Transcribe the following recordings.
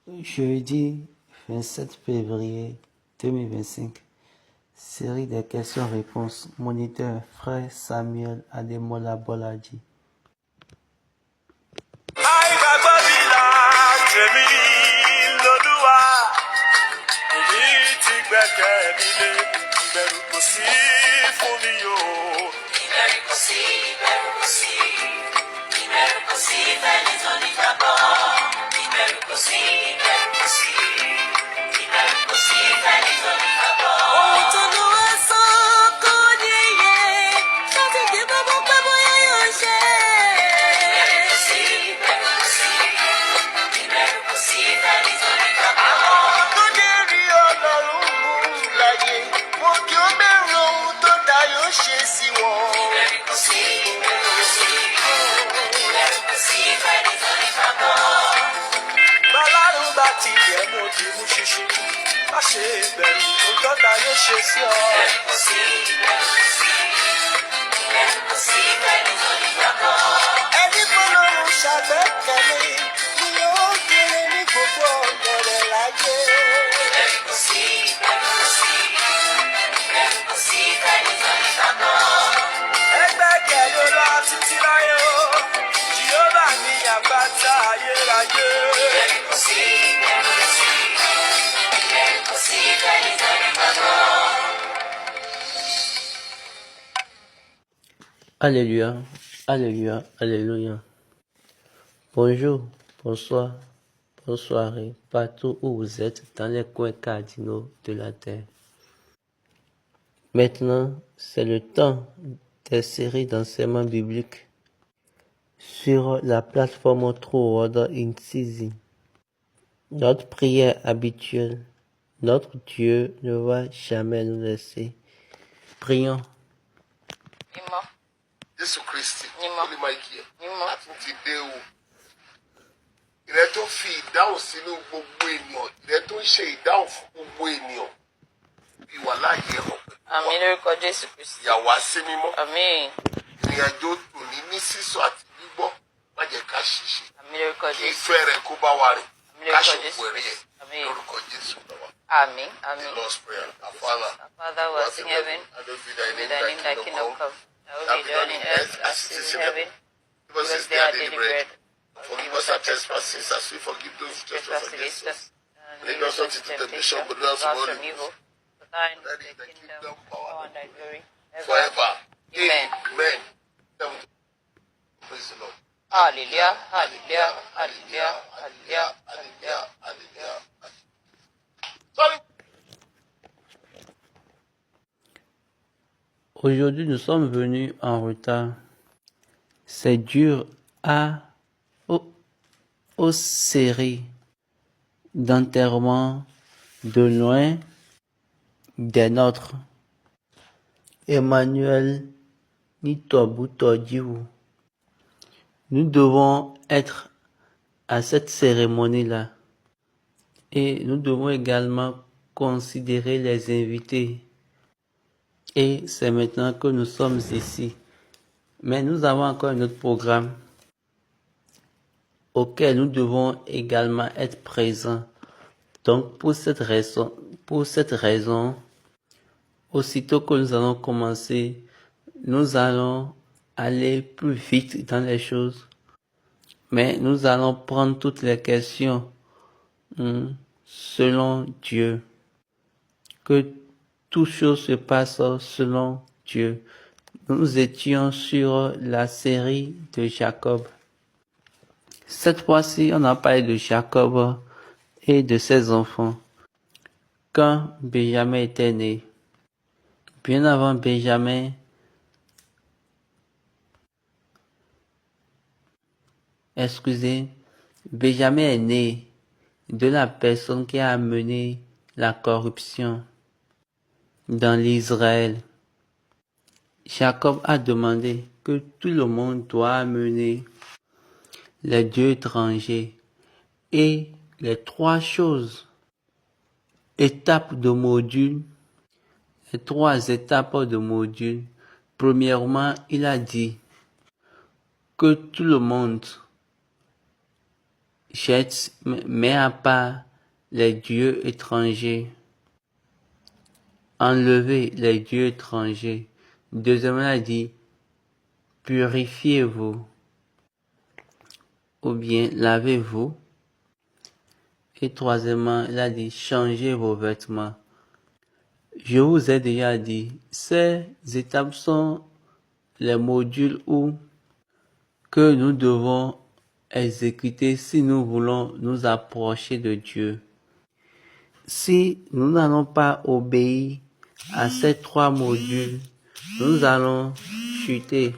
Jeudi 27 février 2025. Série des questions-réponses. Moniteur Frère Samuel Ademola Boladi. Alléluia, Alléluia, Alléluia. Bonjour, bonsoir, bonsoir, partout où vous êtes dans les coins cardinaux de la terre. Maintenant, c'est le temps des séries d'enseignement biblique sur la plateforme True Word in Season. Notre prière habituelle, notre Dieu ne va jamais nous laisser. Prions. Jésù Kristi ó lè máa kí ẹ láti ti dé o ìrẹ́ tó fi ìdáhùn sínú gbogbo ènìyàn ìrẹ́ tó ń ṣe ìdáhùn fún gbogbo ènìyàn ìwà láàyè hàn pẹ̀lú wa. Àmín lórúkọ Jésù Kristi. Ìyàwó asé mímọ́. Àmín. Ìrìn àjò òní ní sísọ àti gbígbọ́ má jẹ́ ká ṣìṣe. Àmín lórúkọ Kí Jésù. ìfẹ́ rẹ̀ kó bá wa rìn. Àmín Ká lórúkọ ṣòkò Jésù. ẹ̀rí ẹ̀ Àmín. lórúkọ Jésù lọ́wọ́. Àmín. The Àmín. Lord's prayer. Our Father, Our Father who art in heaven, hallowed be thy may name, thy name, thy kingdom come. Thy will be done in earth as it is in heaven. Give us this day our daily bread. Forgive us our trespasses as we forgive those who trespass against us. Lead us not into temptation, but deliver us from evil. For thine is That is the the kingdom, kingdom, power, and thy glory, Forever. Amen. Amen. Praise the Lord. Hallelujah, hallelujah, hallelujah, hallelujah, hallelujah. Hallelujah. Sorry. Aujourd'hui, nous sommes venus en retard. C'est dur aux séries d'enterrement de loin des nôtres. Emmanuel Nitobu Todiwu. Nous devons être à cette cérémonie-là. Et nous devons également considérer les invités. Et c'est maintenant que nous sommes ici. Mais nous avons encore un autre programme auquel nous devons également être présents. Donc pour cette raison, aussitôt que nous allons commencer, nous allons aller plus vite dans les choses. Mais nous allons prendre toutes les questions selon Dieu. Que toute chose se passe selon Dieu. Nous étions sur la série de Jacob. Cette fois-ci, on a parlé de Jacob et de ses enfants. Quand Benjamin était né, bien avant Benjamin, Benjamin est né de la personne qui a amené la corruption dans l'Israël. Jacob a demandé que tout le monde doit amener les dieux étrangers et les 3 choses, étapes de module, les 3 étapes de module. Premièrement, il a dit que tout le monde, mets à part les dieux étrangers. Enlevez les dieux étrangers. Deuxièmement, il a dit, purifiez-vous. Ou bien, lavez-vous. Et troisièmement, il a dit, changez vos vêtements. Je vous ai déjà dit, ces étapes sont les modules que nous devons exécuter si nous voulons nous approcher de Dieu. Si nous n'allons pas obéir à ces 3 modules, nous allons chuter.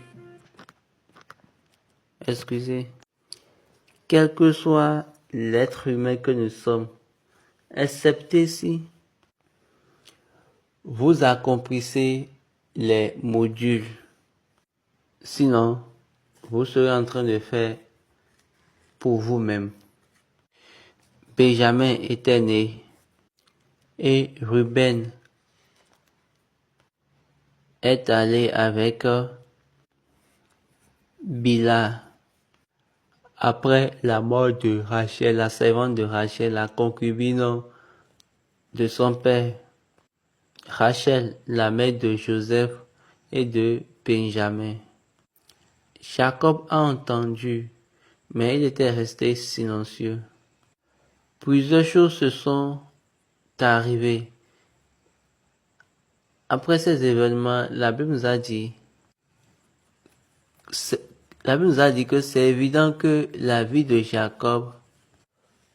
Excusez. Quel que soit l'être humain que nous sommes, excepté si vous accomplissez les modules. Sinon, vous serez en train de faire pour vous-même. Benjamin était né et Ruben est allé avec Bila après la mort de Rachel, la servante de Rachel, la concubine de son père. Rachel, la mère de Joseph et de Benjamin. Jacob a entendu, mais il était resté silencieux. Plusieurs choses se sont arrivées. Après ces événements, la Bible nous a dit que c'est évident que la vie de Jacob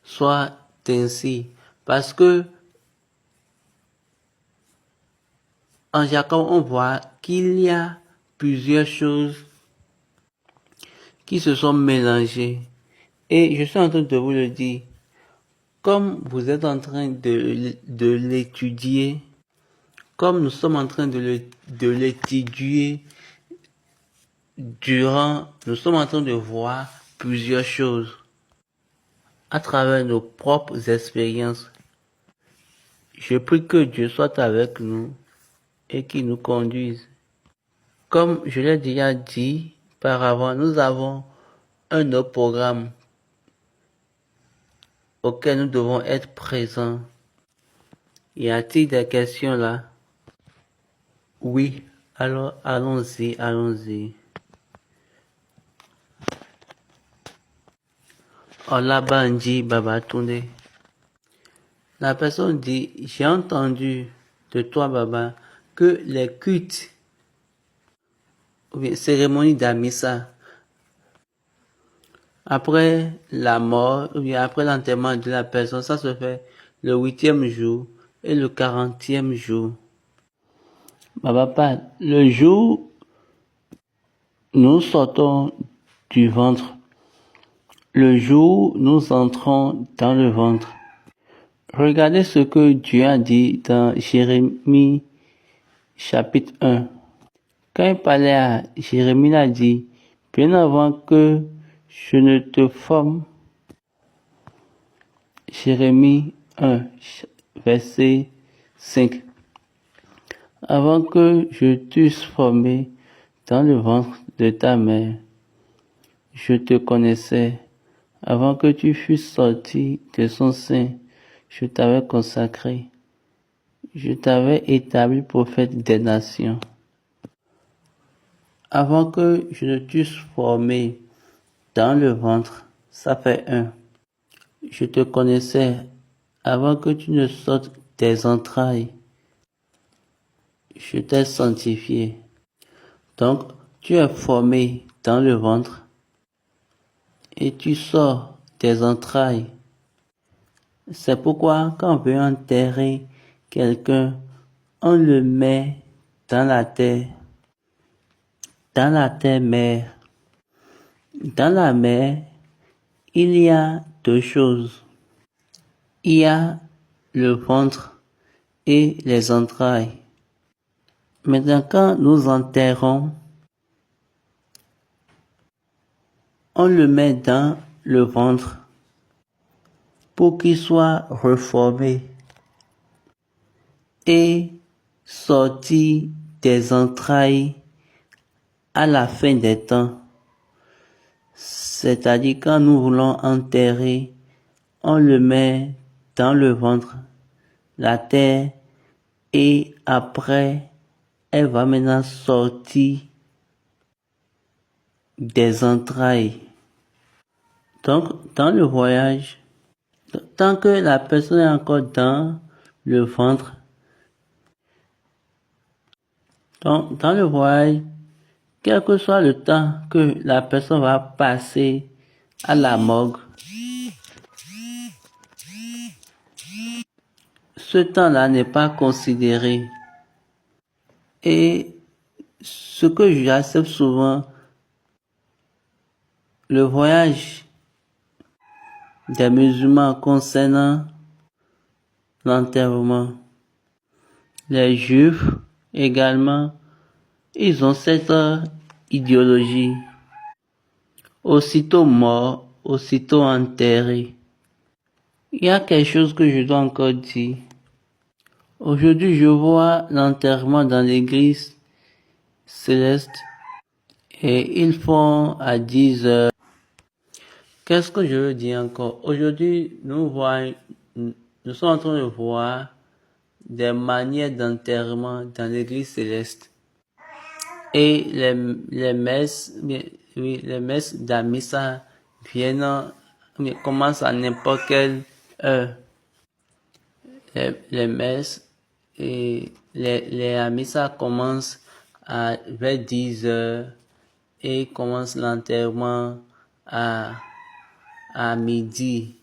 soit ainsi. Parce que en Jacob, on voit qu'il y a plusieurs choses qui se sont mélangées. Et je suis en train de vous le dire. Comme vous êtes en train de l'étudier, comme nous sommes en train de l'étudier nous sommes en train de voir plusieurs choses à travers nos propres expériences. Je prie que Dieu soit avec nous et qu'il nous conduise. Comme je l'ai déjà dit par avant, nous avons un autre programme auquel nous devons être présents. Y a-t-il des questions là? Oui, alors allons-y. Olabandi Babatunde. La personne dit, j'ai entendu de toi, Baba, que les cultes, ou bien cérémonies d'Amissa, après la mort, ou bien après l'enterrement de la personne, ça se fait le 8e jour et le 40e jour. Baba, le jour, nous sortons du ventre. Le jour, nous entrons dans le ventre. Regardez ce que Dieu a dit dans Jérémie chapitre 1. Quand il parlait à Jérémie, il a dit, bien avant que je ne te forme, Jérémie 1, verset 5. Avant que je t'eusse formé dans le ventre de ta mère, je te connaissais. Avant que tu fusses sorti de son sein, je t'avais consacré. Je t'avais établi prophète des nations. Avant que je ne t'eusse formé dans le ventre, ça fait 1. Je te connaissais avant que tu ne sortes des entrailles. Je t'ai sanctifié. Donc, tu es formé dans le ventre et tu sors des entrailles. C'est pourquoi quand on veut enterrer quelqu'un, on le met dans la terre mère. Dans la mer, il y a 2 choses. Il y a le ventre et les entrailles. Maintenant, quand nous enterrons, on le met dans le ventre pour qu'il soit reformé et sorti des entrailles à la fin des temps. C'est-à-dire quand nous voulons enterrer, on le met dans le ventre, la terre, et après, elle va maintenant sortir des entrailles. Donc, dans le voyage, tant que la personne est encore dans le ventre, donc dans le voyage, quel que soit le temps que la personne va passer à la morgue, ce temps-là n'est pas considéré. Et ce que j'accepte souvent, le voyage des musulmans concernant l'enterrement. Les juifs également, ils ont cette idéologie. Aussitôt mort, aussitôt enterré. Il y a quelque chose que je dois encore dire. Aujourd'hui, je vois l'enterrement dans l'église céleste et ils font à 10 heures. Qu'est-ce que je veux dire encore? Aujourd'hui, nous sommes en train de voir des manières d'enterrement dans l'église céleste. Et les messes, les messes d'Amissa commencent à n'importe quelle heure. Les messes et les Amissa commencent vers 10 heures et commencent l'enterrement à midi.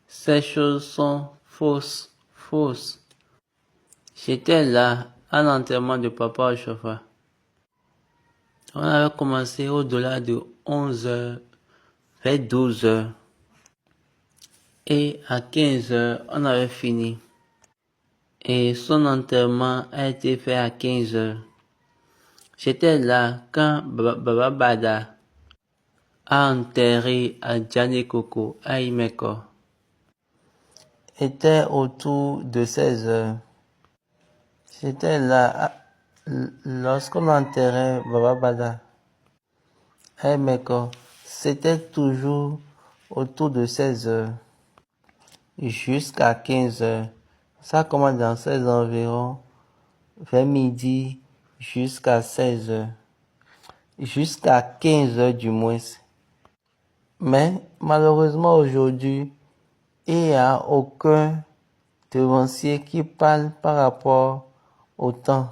Ces choses sont fausses. J'étais là à l'enterrement de Papa Ochofa. On avait commencé au-delà de 11 heures, vers 12 heures. Et à 15 heures, on avait fini. Et son enterrement a été fait à 15 heures. J'étais là quand Baba Bada a enterré à Djane Koko, à Imeko. Était autour de 16 heures. J'étais là lorsqu'on enterrait Baba Bada à Imeko. C'était toujours autour de 16 heures. Jusqu'à 15 heures. Ça commence dans 16 environ, vers midi, jusqu'à 16 heures. Jusqu'à 15 heures du moins. Mais malheureusement aujourd'hui, il n'y a aucun devancier qui parle par rapport au temps.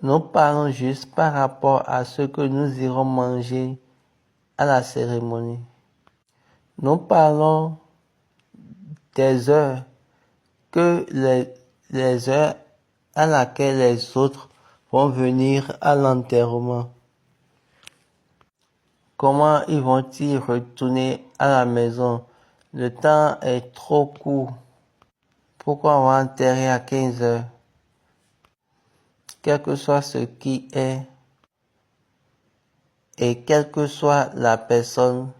Nous parlons juste par rapport à ce que nous irons manger à la cérémonie. Nous parlons des heures que les heures à laquelle les autres vont venir à l'enterrement. Comment ils vont-ils retourner à la maison? Le temps est trop court. Pourquoi on va enterrer à 15 heures? Quel que soit ce qui est, et quelle que soit la personne,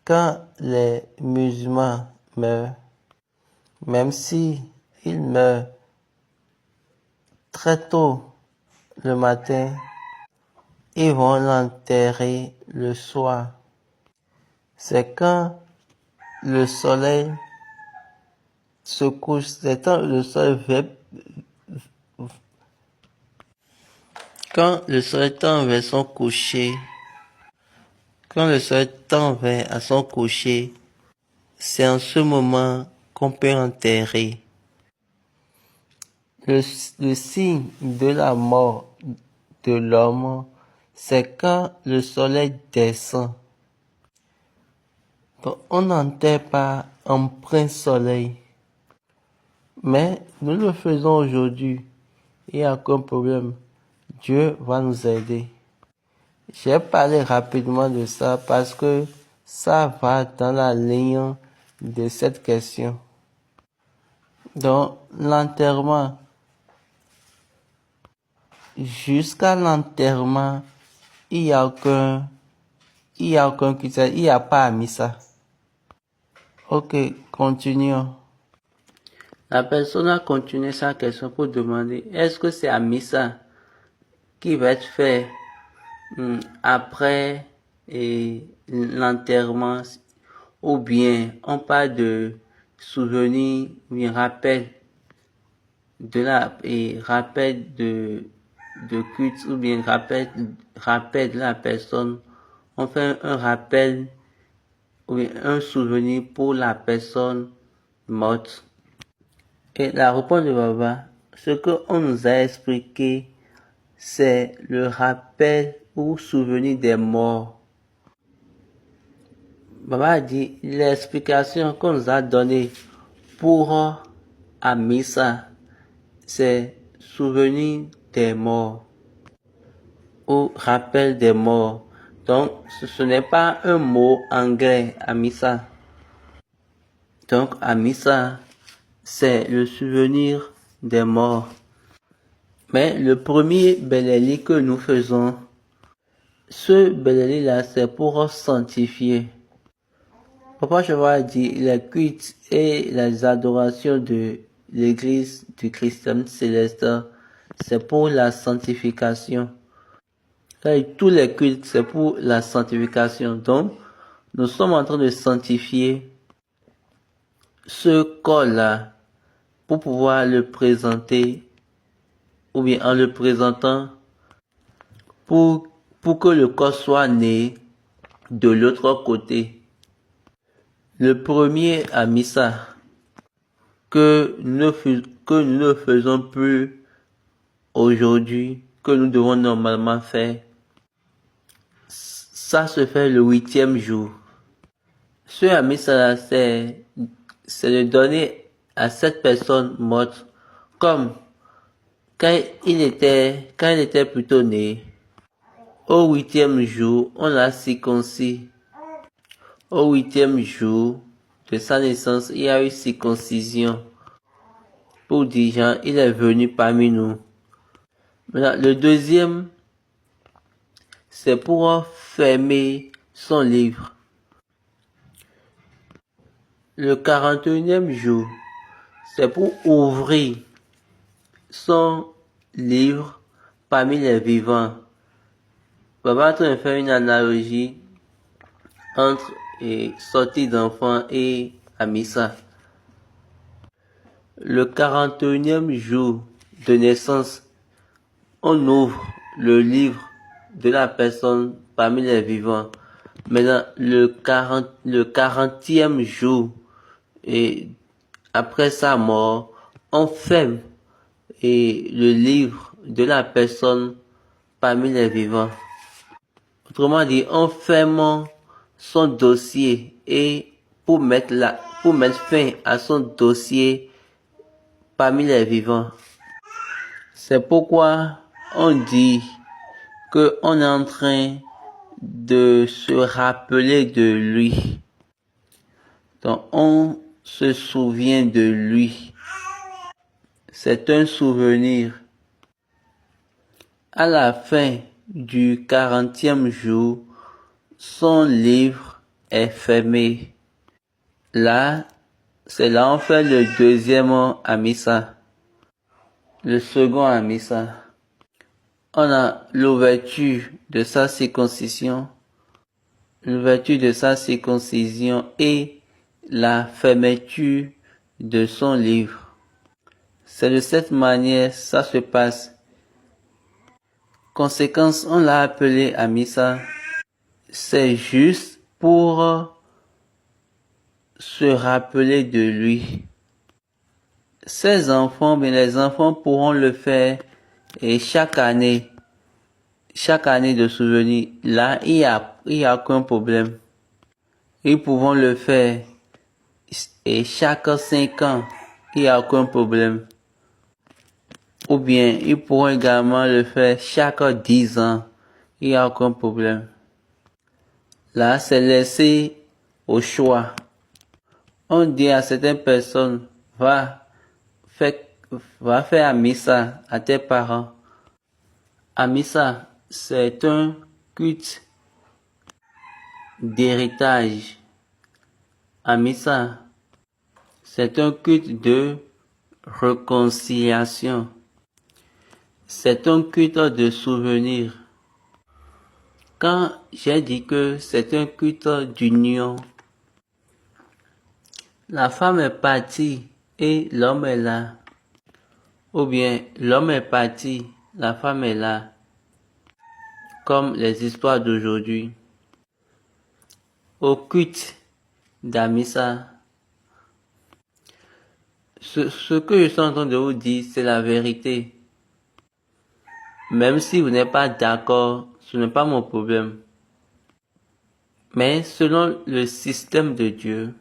quand les musulmans meurent, même si ils meurent très tôt le matin, ils vont l'enterrer le soir. C'est quand le soleil se couche, c'est quand le soleil tend vers son coucher, quand le soleil tend vers son coucher, c'est en ce moment qu'on peut enterrer. Le signe de la mort de l'homme, c'est quand le soleil descend. Donc, on n'enterre pas en plein soleil. Mais nous le faisons aujourd'hui. Il n'y a aucun problème. Dieu va nous aider. J'ai parlé rapidement de ça parce que ça va dans la ligne de cette question. Donc, l'enterrement. Jusqu'à l'enterrement, il n'y a aucun critère, il n'y a pas à missa. Ok, continuons. La personne a continué sa question pour demander, est-ce que c'est à missa qui va être fait après l'enterrement, ou bien on parle de souvenir, ou bien rappel rappel de culte, ou bien rappel de la personne. On fait un rappel ou bien un souvenir pour la personne morte. Et la réponse de Baba, ce qu'on nous a expliqué, c'est le rappel ou souvenir des morts. Baba a dit l'explication qu'on nous a donnée pour Amisa, c'est souvenir des morts ou rappel des morts. Donc, ce n'est pas un mot anglais, Amisa. Donc, Amisa, c'est le souvenir des morts. Mais le premier Beleli que nous faisons, ce Beleli-là, c'est pour sanctifier. Papa Chava dit, les cultes et les adorations de l'église du Christ céleste, c'est pour la sanctification. Tous les cultes, c'est pour la sanctification. Donc, nous sommes en train de sanctifier ce corps-là pour pouvoir le présenter, ou bien en le présentant, pour que le corps soit né de l'autre côté. Le premier à Missa, que nous ne faisons plus aujourd'hui, que nous devons normalement faire, ça se fait le 8e jour. Ce à Missa, c'est de donner à cette personne morte, comme quand il était plutôt né, au 8e jour, on l'a circoncis. Au 8e jour de sa naissance, il y a eu circoncision. Pour dire, il est venu parmi nous. Maintenant, le deuxième, c'est pour fermer son livre. Le 41e jour, c'est pour ouvrir son livre parmi les vivants. Baba est en train de faire une analogie entre sortie d'enfant et Amissa. Le 41e jour de naissance, on ouvre le livre de la personne parmi les vivants. Maintenant, le 40e jour, et après sa mort, on ferme le livre de la personne parmi les vivants. Autrement dit, on ferme son dossier et pour mettre fin à son dossier parmi les vivants. C'est pourquoi on dit que on est en train de se rappeler de lui. Donc on se souvient de lui. C'est un souvenir. À la fin du 40e jour, son livre est fermé. Là, c'est là on fait le deuxième Amissa. Le second Amissa. On a l'ouverture de sa circoncision. L'ouverture de sa circoncision et la fermeture de son livre. C'est de cette manière ça se passe. Conséquence, on l'a appelé Amissa. C'est juste pour se rappeler de lui. Ces enfants, mais les enfants pourront le faire et chaque année de souvenir. Là, il y a aucun problème. Ils pourront le faire et chaque 5 ans, il n'y a aucun problème. Ou bien, ils pourront également le faire chaque 10 ans, il n'y a aucun problème. Là, c'est laissé au choix. On dit à certaines personnes, va faire Amissa à tes parents. Amissa, c'est un culte d'héritage. Amissa, c'est un culte de réconciliation. C'est un culte de souvenir. Quand j'ai dit que c'est un culte d'union, la femme est partie et l'homme est là. Ou bien l'homme est parti, la femme est là. Comme les histoires d'aujourd'hui. Au culte d'Amissa, ce que je suis en train de vous dire, c'est la vérité. Même si vous n'êtes pas d'accord, ce n'est pas mon problème. Mais selon le système de Dieu,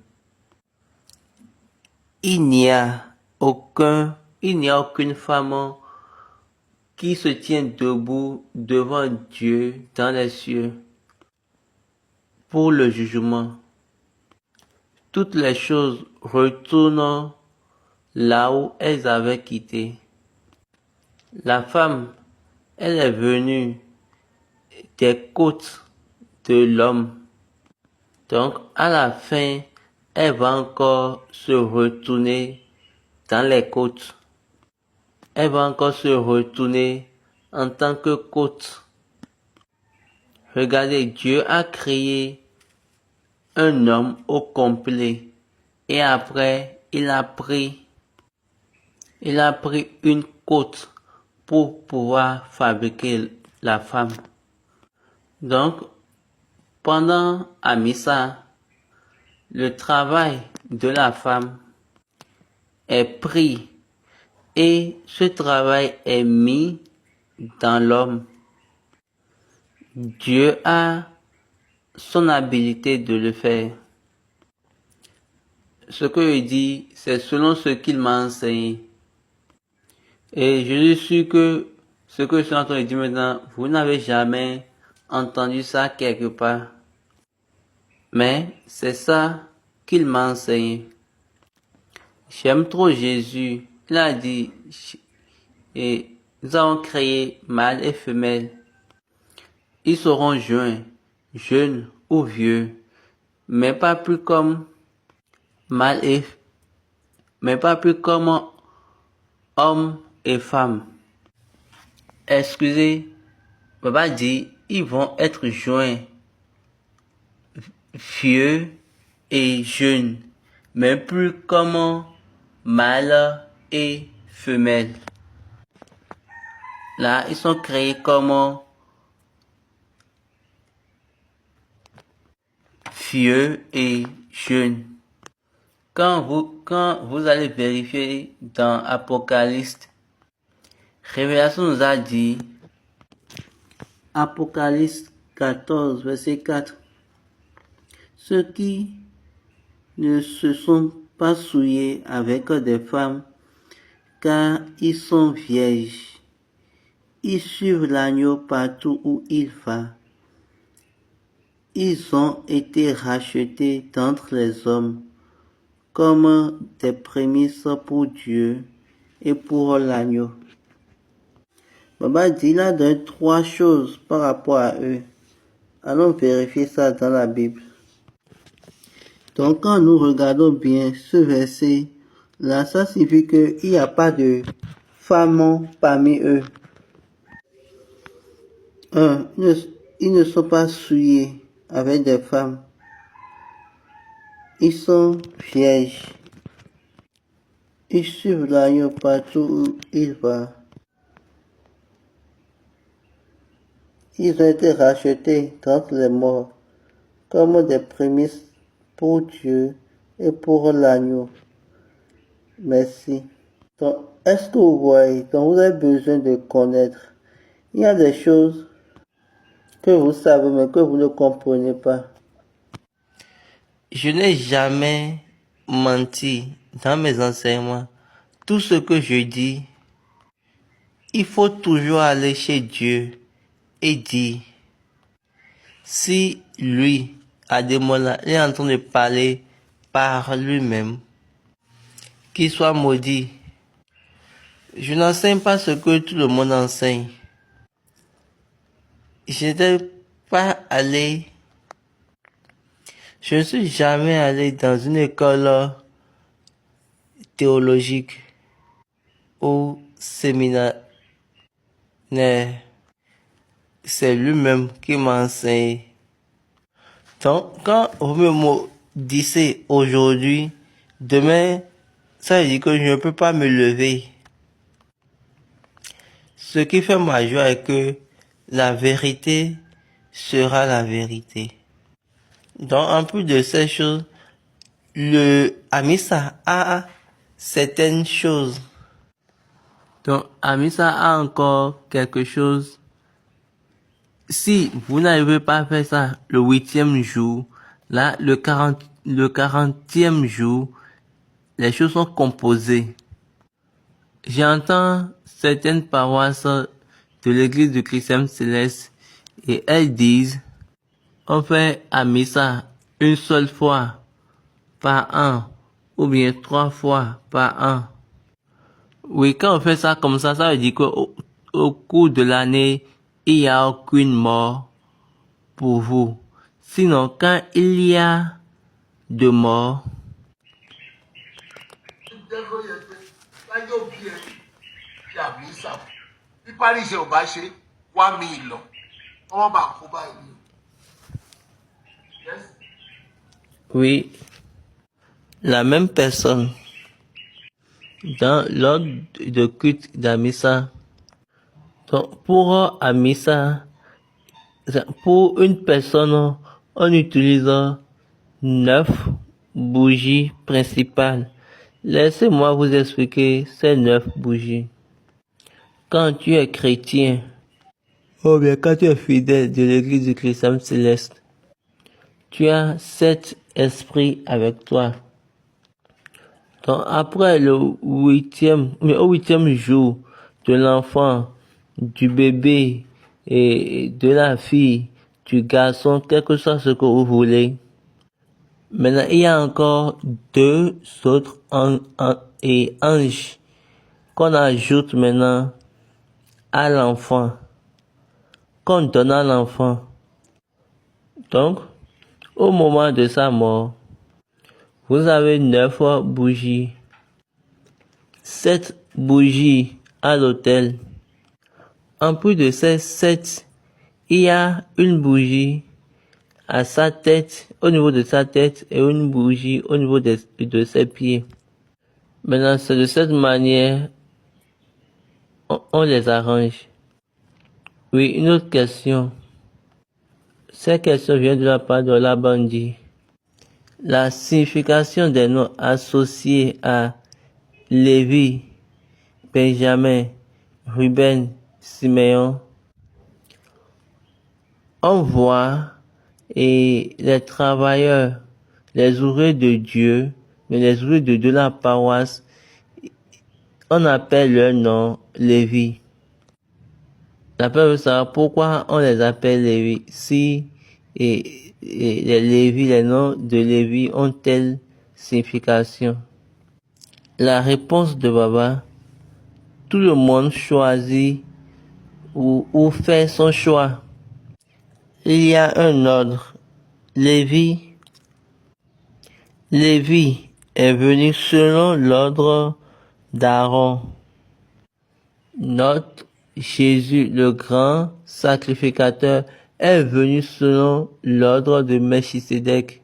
il n'y a aucune femme qui se tient debout devant Dieu dans les cieux pour le jugement. Toutes les choses retournent là où elles avaient quitté. La femme, elle est venue des côtes de l'homme. Donc, à la fin, elle va encore se retourner dans les côtes. Elle va encore se retourner en tant que côte. Regardez, Dieu a créé un homme au complet. Et après, il a pris une côte pour pouvoir fabriquer la femme. Donc, pendant Amissa, le travail de la femme est pris et ce travail est mis dans l'homme. Dieu a son habilité de le faire. Ce que je dis, c'est selon ce qu'il m'a enseigné. Et je suis sûr que ce que je suis en train de dire maintenant, vous n'avez jamais entendu ça quelque part. Mais c'est ça qu'il m'a enseigné. J'aime trop Jésus. Il a dit, et nous avons créé mâle et femelle. Ils seront joints, jeunes ou vieux, mais pas plus comme mais pas plus comme hommes et femmes. Excusez, Papa dit, ils vont être joints, vieux et jeunes, mais plus comme mâle et femelle. Là, ils sont créés comme vieux et jeunes. Quand vous allez vérifier dans Apocalypse, Révélation nous a dit, Apocalypse 14, verset 4, ceux qui ne se sont pas souillés avec des femmes, car ils sont vierges. Ils suivent l'agneau partout où il va. Ils ont été rachetés d'entre les hommes comme des prémices pour Dieu et pour l'agneau. Baba dit là de 3 choses par rapport à eux. Allons vérifier ça dans la Bible. Donc quand nous regardons bien ce verset, là ça signifie qu'il n'y a pas de femmes parmi eux. Ils ne sont pas souillés avec des femmes. Ils sont vierges. Ils suivent l'agneau partout où il va. Ils ont été rachetés d'entre les morts comme des prémices pour Dieu et pour l'agneau. Merci. Donc, est-ce que vous voyez, donc vous avez besoin de connaître. Il y a des choses que vous savez mais que vous ne comprenez pas. Je n'ai jamais menti dans mes enseignements. Tout ce que je dis, il faut toujours aller chez Dieu et dire, si lui, à des moments, il est en train de parler par lui-même, qu'il soit maudit. Je n'enseigne pas ce que tout le monde enseigne. Je ne suis jamais allé dans une école théologique ou séminaire. c'est lui-même qui m'a enseigné. Donc, quand vous me maudissez aujourd'hui, demain, ça veut dire que je ne peux pas me lever. Ce qui fait ma joie est que la vérité sera la vérité. Donc, en plus de ces choses, le Amissa a certaines choses. Donc, Amissa a encore quelque chose. Si vous n'arrivez pas à faire ça le 8e jour, là, le 40e jour, les choses sont composées. J'entends certaines paroisses de l'église du Christ Céleste et elles disent, on fait Amissa une seule fois par an ou bien 3 fois par an. Oui, quand on fait ça comme ça veut dire qu'au cours de l'année, il n'y a aucune mort pour vous. Sinon, quand il y a de mort, oui, la même personne, dans l'ordre de culte d'Amissa, donc pour Amissa, pour une personne, on utilise 9 bougies principales. Laissez-moi vous expliquer ces 9 bougies. Quand tu es chrétien, ou bien quand tu es fidèle de l'église du Christ Céleste, tu as 7 esprits avec toi. Donc après au 8e jour de l'enfant, du bébé et de la fille, du garçon, quel que soit ce que vous voulez. Maintenant, il y a encore 2 autres anges qu'on ajoute maintenant à l'enfant, qu'on donne à l'enfant. Donc, au moment de sa mort, vous avez 9 bougies, 7 bougies à l'autel. En plus de ces 7, il y a une bougie à sa tête, au niveau de sa tête, et une bougie au niveau de ses pieds. Maintenant, c'est de cette manière, on les arrange. Oui, une autre question. Cette question vient de la part de la bandit. La signification des noms associés à Lévi, Benjamin, Ruben, Siméon. On voit et les travailleurs, les ouvriers de Dieu, mais les ouvriers de la paroisse, on appelle leur nom Lévi. La personne veut savoir pourquoi on les appelle Lévi. Si et les Lévi, les noms de Lévi ont telle signification. La réponse de Baba, tout le monde choisit ou fait son choix. Il y a un ordre. Lévi est venu selon l'ordre d'Aaron. Notre Jésus, le grand sacrificateur, est venu selon l'ordre de Melchisédek.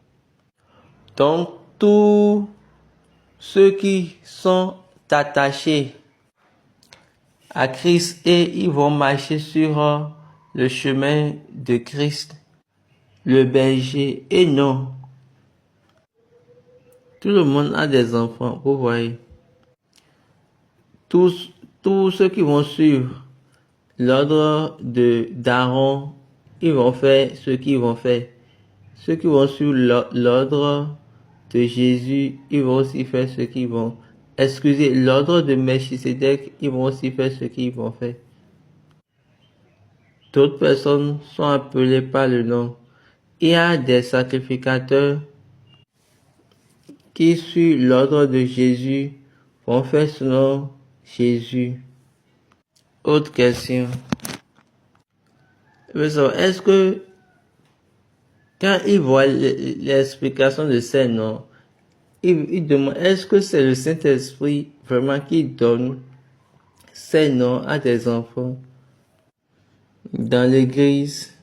Donc, tous ceux qui sont attachés à Christ et ils vont marcher sur le chemin de Christ, le berger, et non. Tout le monde a des enfants, vous voyez. Tous ceux qui vont suivre l'ordre d'Aaron, ils vont faire ce qu'ils vont faire. Ceux qui vont suivre l'ordre de Jésus, ils vont aussi faire ce qu'ils vont. Excusez, l'ordre de Melchisédek, ils vont aussi faire ce qu'ils vont faire. D'autres personnes sont appelées par le nom. Il y a des sacrificateurs qui, suivent l'ordre de Jésus, vont faire selon Jésus. Autre question. Est-ce que quand ils voient l'explication de ces noms, ils demandent, est-ce que c'est le Saint-Esprit vraiment qui donne ces noms à des enfants? dans l'église,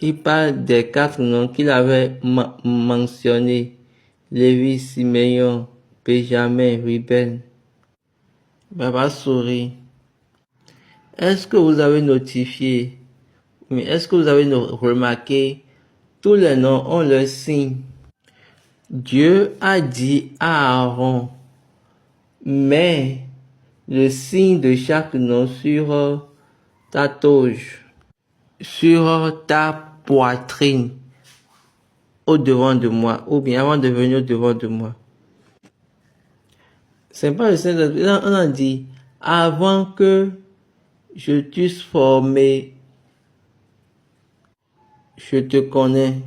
il parle des 4 noms qu'il avait mentionnés. Lévi, Siméon, Benjamin, Ruben. Papa sourit. Est-ce que vous avez notifié, mais est-ce que vous avez remarqué, tous les noms ont leur signe. Dieu a dit à Aaron, mets le signe de chaque nom sur ta toge, sur ta poitrine, au devant de moi, ou bien avant de venir au devant de moi. C'est pas le Saint-Esprit. On a dit, avant que je t'eusse formé, je te connais.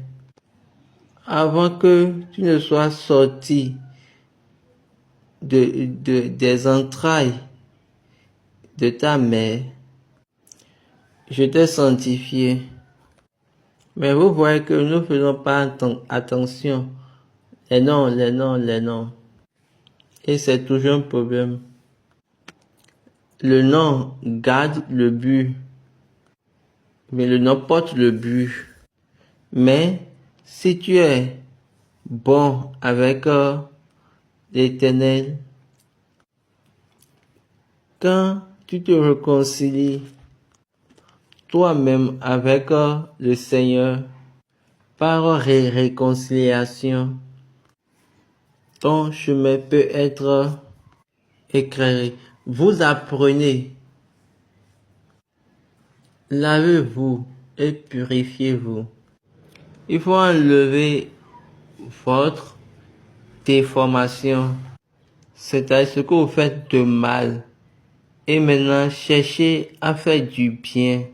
Avant que tu ne sois sorti des entrailles de ta mère, je t'ai sanctifié. Mais vous voyez que nous ne faisons pas attention. Les noms. Et c'est toujours un problème. Le nom garde le but. Mais le nom porte le but. Mais si tu es bon avec l'Éternel, quand tu te réconcilies toi-même avec le Seigneur par réconciliation, ton chemin peut être éclairé. Vous apprenez, lavez-vous et purifiez-vous. Il faut enlever votre déformation, c'est-à-dire ce que vous faites de mal, et maintenant cherchez à faire du bien.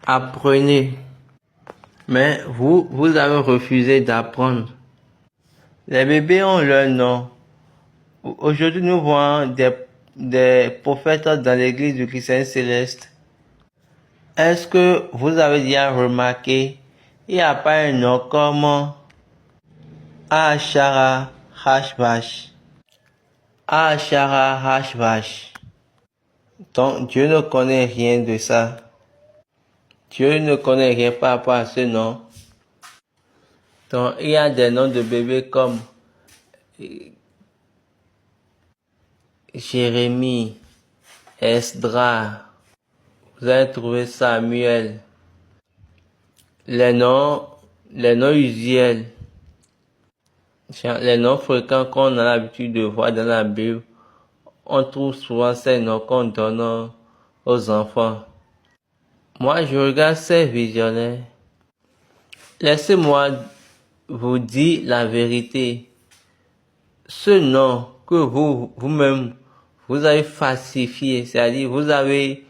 Apprenez. Mais vous avez refusé d'apprendre. Les bébés ont leur nom. Aujourd'hui, nous voyons des prophètes dans l'église du Christ Céleste. Est-ce que vous avez déjà remarqué, il n'y a pas un nom comme Ashara Hashvash. Ashara Hashvash. Donc, Dieu ne connaît rien de ça. Dieu ne connaît rien par rapport à ce nom. Donc, il y a des noms de bébés comme Jérémie, Esdra. Vous allez trouver Samuel. Les noms usuels. Les noms fréquents qu'on a l'habitude de voir dans la Bible. On trouve souvent ces noms qu'on donne aux enfants. Moi, je regarde ces visionnaires. Laissez-moi vous dire la vérité. Ce nom que vous-même, vous avez falsifié, c'est-à-dire vous avez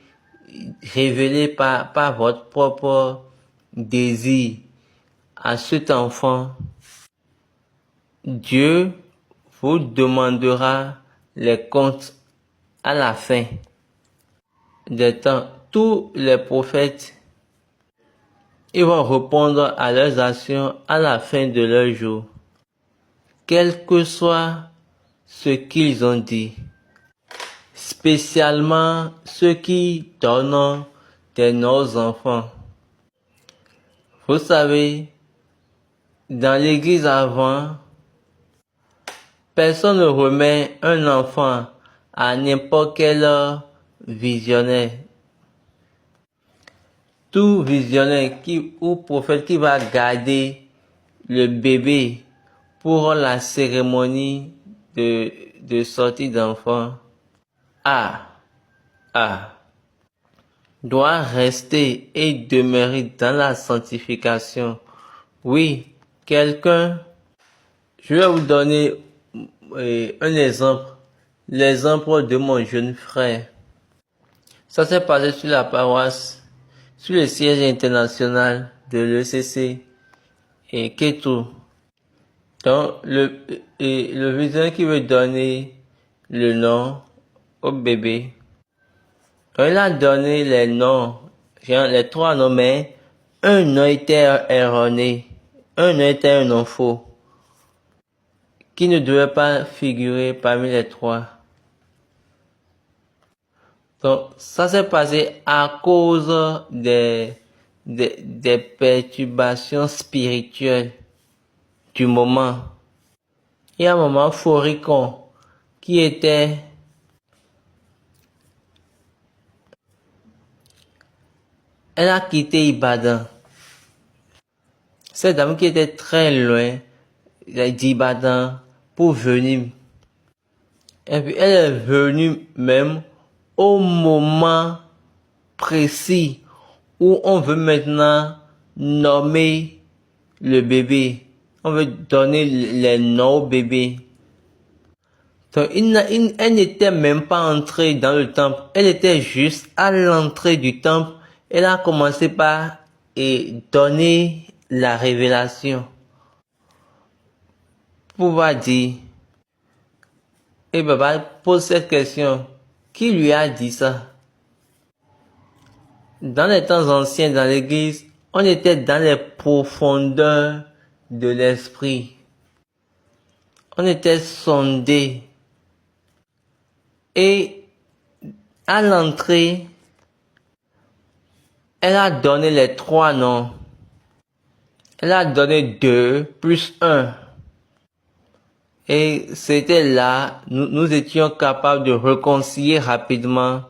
révélé par votre propre désir à cet enfant, Dieu vous demandera les comptes à la fin des temps. Tous les prophètes, ils vont répondre à leurs actions à la fin de leur jour, quel que soit ce qu'ils ont dit, spécialement ceux qui donnent des noms aux enfants. Vous savez, dans l'église avant, personne ne remet un enfant à n'importe quel visionnaire. Tout visionnaire ou prophète qui va garder le bébé pour la cérémonie de sortie d'enfant doit rester et demeurer dans la sanctification. Oui, je vais vous donner un exemple, l'exemple de mon jeune frère. Ça s'est passé sur la paroisse, sur le siège international de l'ECC et Ketou. Donc, le visionnaire qui veut donner le nom au bébé, il a donné les noms, les 3 noms, mais un nom était erroné, un nom était un nom faux, qui ne devait pas figurer parmi les 3. Donc, ça s'est passé à cause des perturbations spirituelles du moment. Il y a un moment Foricon qui était elle a quitté Ibadan. Cette dame qui était très loin d'Ibadan pour venir. Et puis elle est venue même au moment précis où on veut maintenant nommer le bébé. On veut donner les noms au bébé. Donc, elle n'était même pas entrée dans le temple. Elle était juste à l'entrée du temple. Elle a commencé par donner la révélation. Pour pouvoir dire, et Baba pose cette question. Qui lui a dit ça? Dans les temps anciens, dans l'église, on était dans les profondeurs de l'esprit. On était sondé. Et à l'entrée, elle a donné les 3 noms. Elle a donné 2 plus 1. Et c'était là, nous étions capables de réconcilier rapidement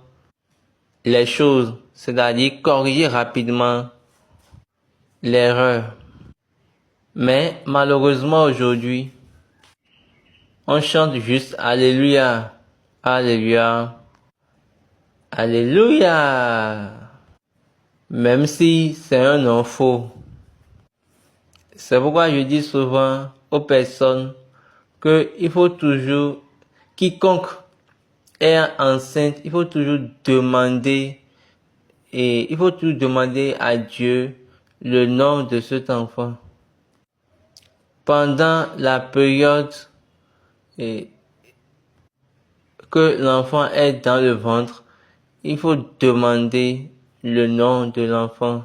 les choses, c'est-à-dire corriger rapidement l'erreur. Mais malheureusement aujourd'hui, on chante juste Alléluia, Alléluia, Alléluia. Même si c'est un nom faux. C'est pourquoi je dis souvent aux personnes que il faut toujours, quiconque est enceinte, il faut toujours demander à Dieu le nom de cet enfant. Pendant la période que l'enfant est dans le ventre, il faut demander le nom de l'enfant.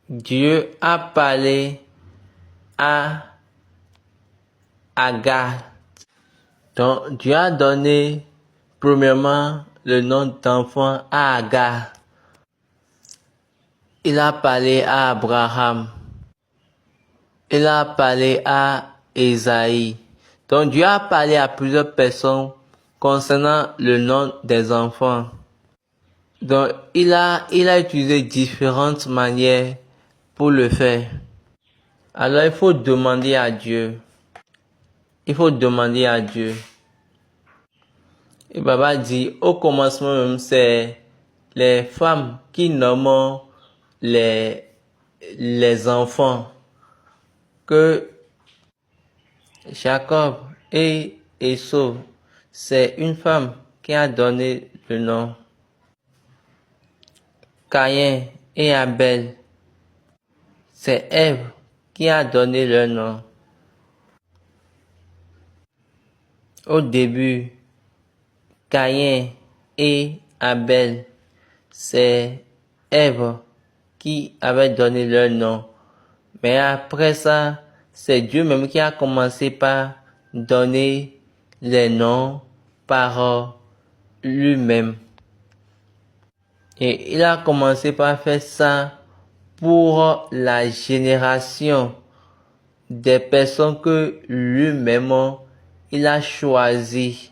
Dieu a parlé à Agar. Donc, Dieu a donné premièrement le nom d'enfant à Agar. Il a parlé à Abraham. Il a parlé à Esaïe. Donc, Dieu a parlé à plusieurs personnes concernant le nom des enfants. Donc, il a utilisé différentes manières pour le faire. Alors, il faut demander à Dieu. Il faut demander à Dieu. Et Baba dit, au commencement même, c'est les femmes qui nomment les enfants. Que Jacob et Esau, c'est une femme qui a donné le nom. Caïn et Abel, c'est Ève qui a donné le nom. Au début, Caïn et Abel, c'est Ève qui avait donné leur nom. Mais après ça, c'est Dieu même qui a commencé par donner les noms par lui-même. Et il a commencé par faire ça pour la génération des personnes que lui-même il a choisi.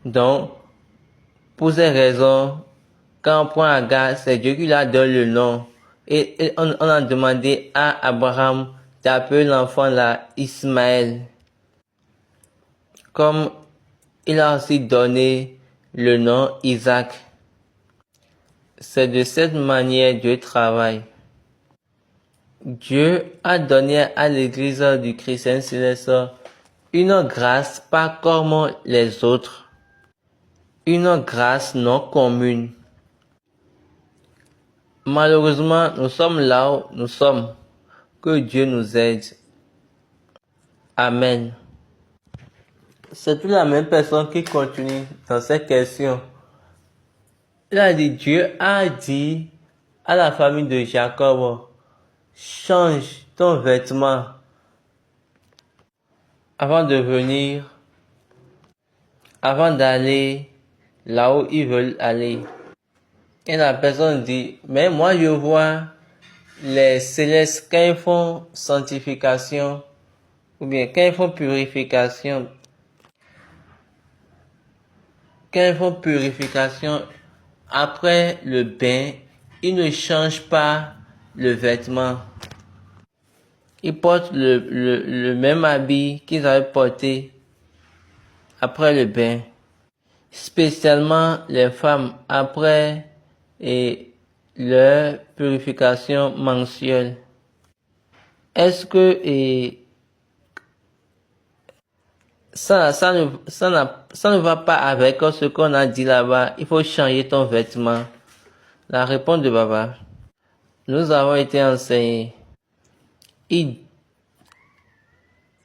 Donc, pour ces raisons, quand on prend Agar, c'est Dieu qui lui a donné le nom. Et on a demandé à Abraham d'appeler l'enfant là Ismaël. Comme il a aussi donné le nom Isaac. C'est de cette manière Dieu travaille. Dieu a donné à l'église du Christ céleste une grâce pas comme les autres. Une grâce non commune. Malheureusement, nous sommes là où nous sommes. Que Dieu nous aide. Amen. C'est toujours la même personne qui continue dans cette question. Il a dit, Dieu a dit à la famille de Jacob, change ton vêtement avant d'aller là où ils veulent aller. Et la personne dit, mais moi je vois les célestes quand ils font sanctification, ou bien quand ils font purification, après le bain, ils ne changent pas le vêtement. Ils portent le même habit qu'ils avaient porté après le bain. Spécialement les femmes après leur purification mensuelle. Est-ce que ça ne va pas avec ce qu'on a dit là-bas? Il faut changer ton vêtement. La réponse de Baba. Nous avons été enseignés. Ils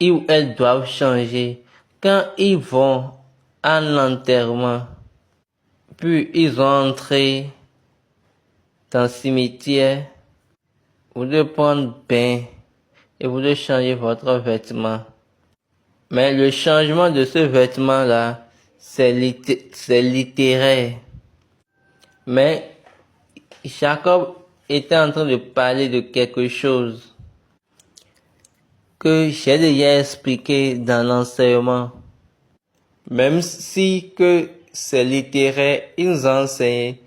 ou elles doivent changer quand ils vont à l'enterrement. Puis ils ont entré dans le cimetière. Vous devez prendre bain et vous devez changer votre vêtement. Mais le changement de ce vêtement-là, c'est littéraire. Mais Jacob était en train de parler de quelque chose que j'ai déjà expliqué dans l'enseignement. Même si que c'est littéraire, il nous a enseigné,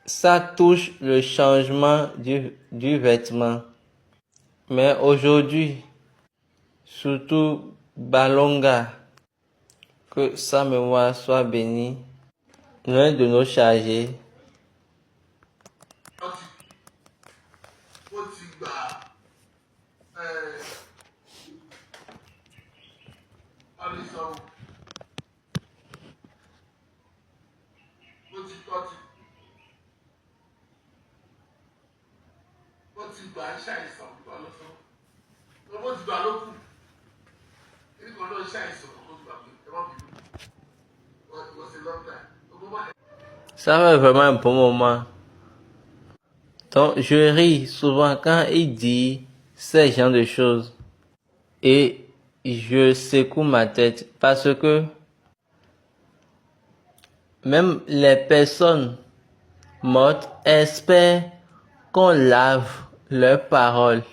ça touche le changement du vêtement. Mais aujourd'hui, surtout Balonga, que sa mémoire soit bénie, l'un de nos chargés, ó ti gbà ọlẹ́sọ̀rọ̀ ó ti gbà ṣàìsàn ọlọ́sọ̀rọ̀ ó ti gbà lókù nígbà náà ṣàìsàn ó ti gbà pé ẹ má bínú wọ́n ti lọ́tà ça fait vraiment un bon moment. Donc, je ris souvent quand il dit ces genres de choses. Et je secoue ma tête parce que même les personnes mortes espèrent qu'on lave leurs paroles.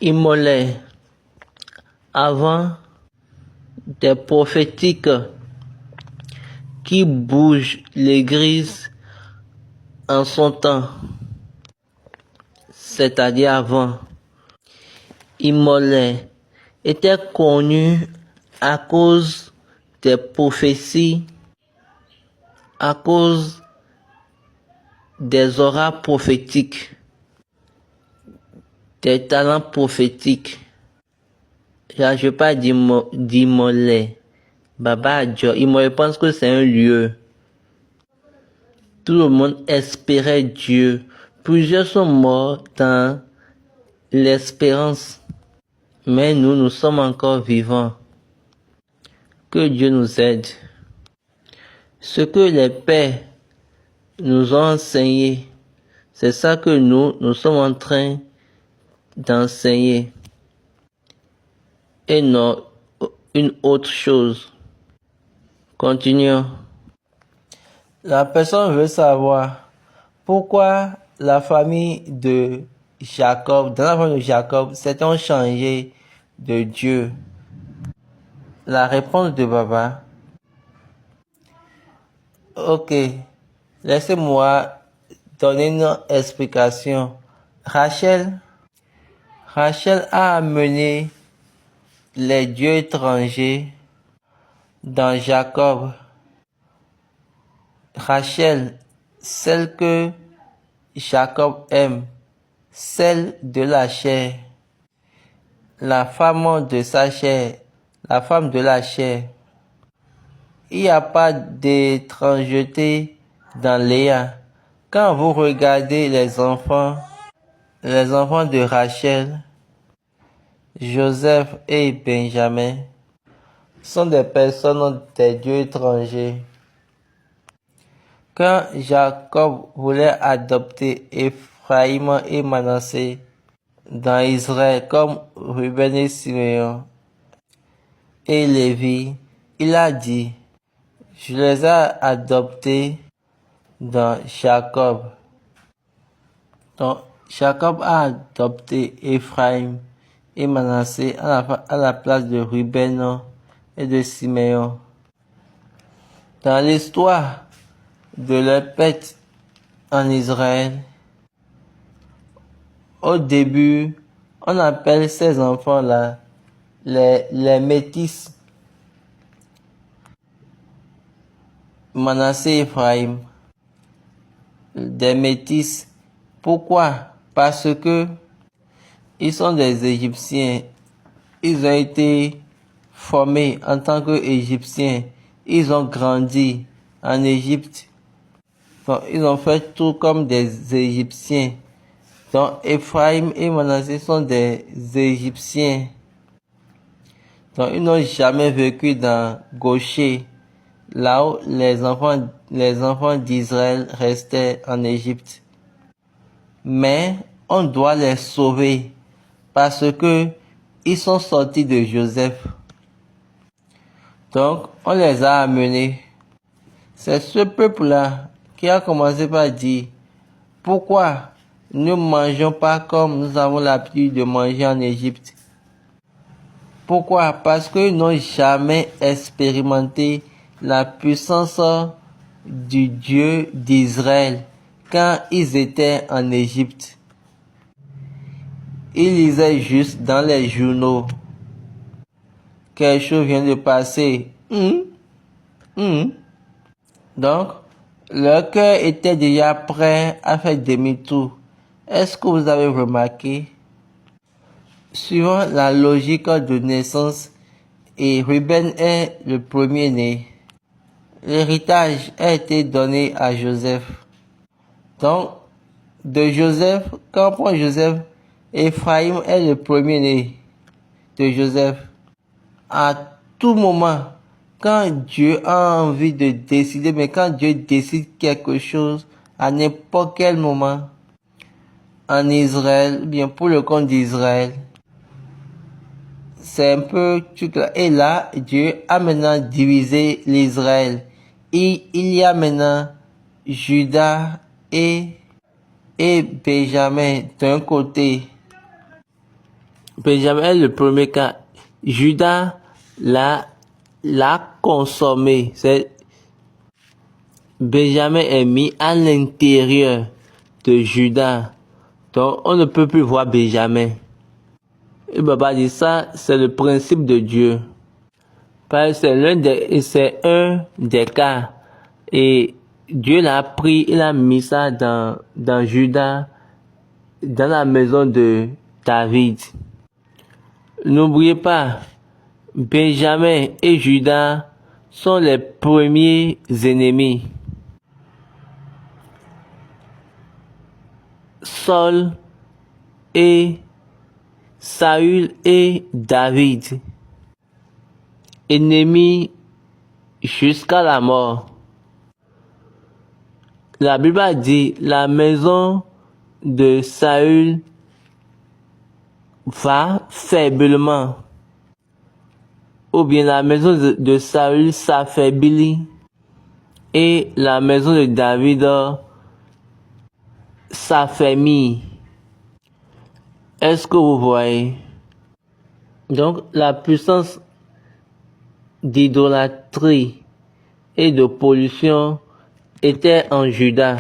Immolés avant des prophétiques qui bougent l'église en son temps, c'est-à-dire avant. Immolé était connu à cause des prophéties, à cause des oracles prophétiques, des talents prophétiques. Je ne vais pas dire d'Immolé. Baba Adjo, Immolé pense que c'est un lieu. Tout le monde espérait Dieu. Plusieurs sont morts dans l'espérance. Mais nous sommes encore vivants. Que Dieu nous aide. Ce que les pères nous ont enseigné, c'est ça que nous sommes en train d'enseigner. Et non une autre chose. Continuons. La personne veut savoir pourquoi la famille de Jacob, dans la famille de Jacob, s'est-on changé de Dieu? La réponse de Baba. Ok, laissez-moi donner une explication. Rachel a amené les dieux étrangers dans Jacob. Rachel, celle que Jacob aime, celle de la chair, la femme de sa chair, la femme de la chair. Il n'y a pas d'étrangeté dans Léa. Quand vous regardez les enfants de Rachel, Joseph et Benjamin sont des personnes des dieux étrangers. Quand Jacob voulait adopter Ephraïm et Manassé dans Israël comme Ruben et Simeon et Lévi, il a dit, je les ai adoptés dans Jacob. Donc, Jacob a adopté Ephraim et Manassé à la place de Ruben et de Siméon. Dans l'histoire de leur pète en Israël, au début, on appelle ces enfants-là les métis. Manassé et Ephraim, des métis. Pourquoi? Parce que ils sont des Égyptiens. Ils ont été formés en tant qu'Égyptiens. Ils ont grandi en Égypte. Donc, ils ont fait tout comme des Égyptiens. Donc, Ephraim et Manassé sont des Égyptiens. Donc, ils n'ont jamais vécu dans Goshen, là où les enfants d'Israël restaient en Égypte. Mais on doit les sauver parce que ils sont sortis de Joseph. Donc, on les a amenés. C'est ce peuple-là qui a commencé par dire, pourquoi ne mangeons pas comme nous avons l'habitude de manger en Égypte? Pourquoi? Parce qu'ils n'ont jamais expérimenté la puissance du Dieu d'Israël quand ils étaient en Égypte. Ils lisaient juste dans les journaux. Quelque chose vient de passer. Donc, leur cœur était déjà prêt à faire demi-tour. Est-ce que vous avez remarqué? Suivant la logique de naissance, et Ruben est le premier-né, l'héritage a été donné à Joseph. Donc, de Joseph, quand on prend Joseph, Ephraim est le premier-né de Joseph. À tout moment, quand Dieu a envie de décider, mais quand Dieu décide quelque chose, à n'importe quel moment, en Israël, bien pour le compte d'Israël, c'est un peu truc là. Et là, Dieu a maintenant divisé l'Israël. Et il y a maintenant Juda et Benjamin d'un côté. Benjamin est le premier cas. Juda l'a consommé. Benjamin est mis à l'intérieur de Juda. Donc, on ne peut plus voir Benjamin. Et Baba dit ça, c'est le principe de Dieu. Parce que c'est un des cas. Et Dieu l'a pris, il a mis ça dans Juda, dans la maison de David. N'oubliez pas, Benjamin et Juda sont les premiers ennemis. Saül et David, ennemis jusqu'à la mort. La Bible a dit, la maison de Saül va faiblement. Ou bien la maison de Saül s'affaiblit et la maison de David s'affermit. Est-ce que vous voyez? Donc, la puissance d'idolâtrie et de pollution était en Juda.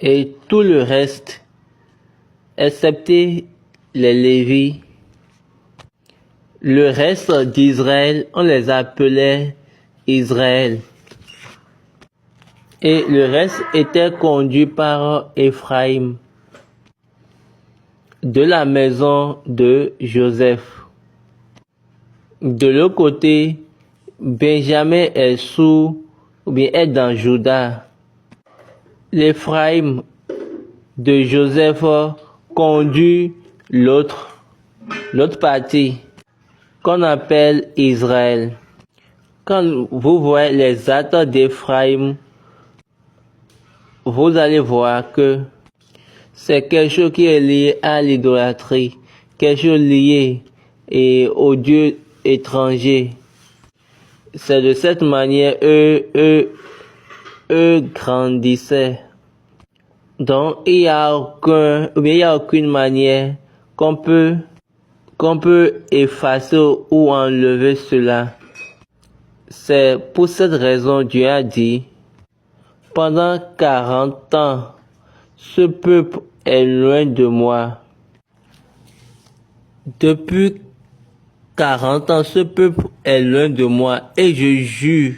Et tout le reste, excepté les Lévites, le reste d'Israël, on les appelait Israël. Et le reste était conduit par Ephraim, de la maison de Joseph. De l'autre côté, Benjamin est est dans Juda. L'Ephraim de Joseph conduit l'autre partie qu'on appelle Israël. Quand vous voyez les actes d'Ephraim, vous allez voir que c'est quelque chose qui est lié à l'idolâtrie, quelque chose lié au Dieu étranger. C'est de cette manière eux grandissaient. Donc il y a aucune manière qu'on peut effacer ou enlever cela. C'est pour cette raison Dieu a dit, pendant 40 ans, ce peuple est loin de moi. Depuis 40 ans, ce peuple est loin de moi et je jure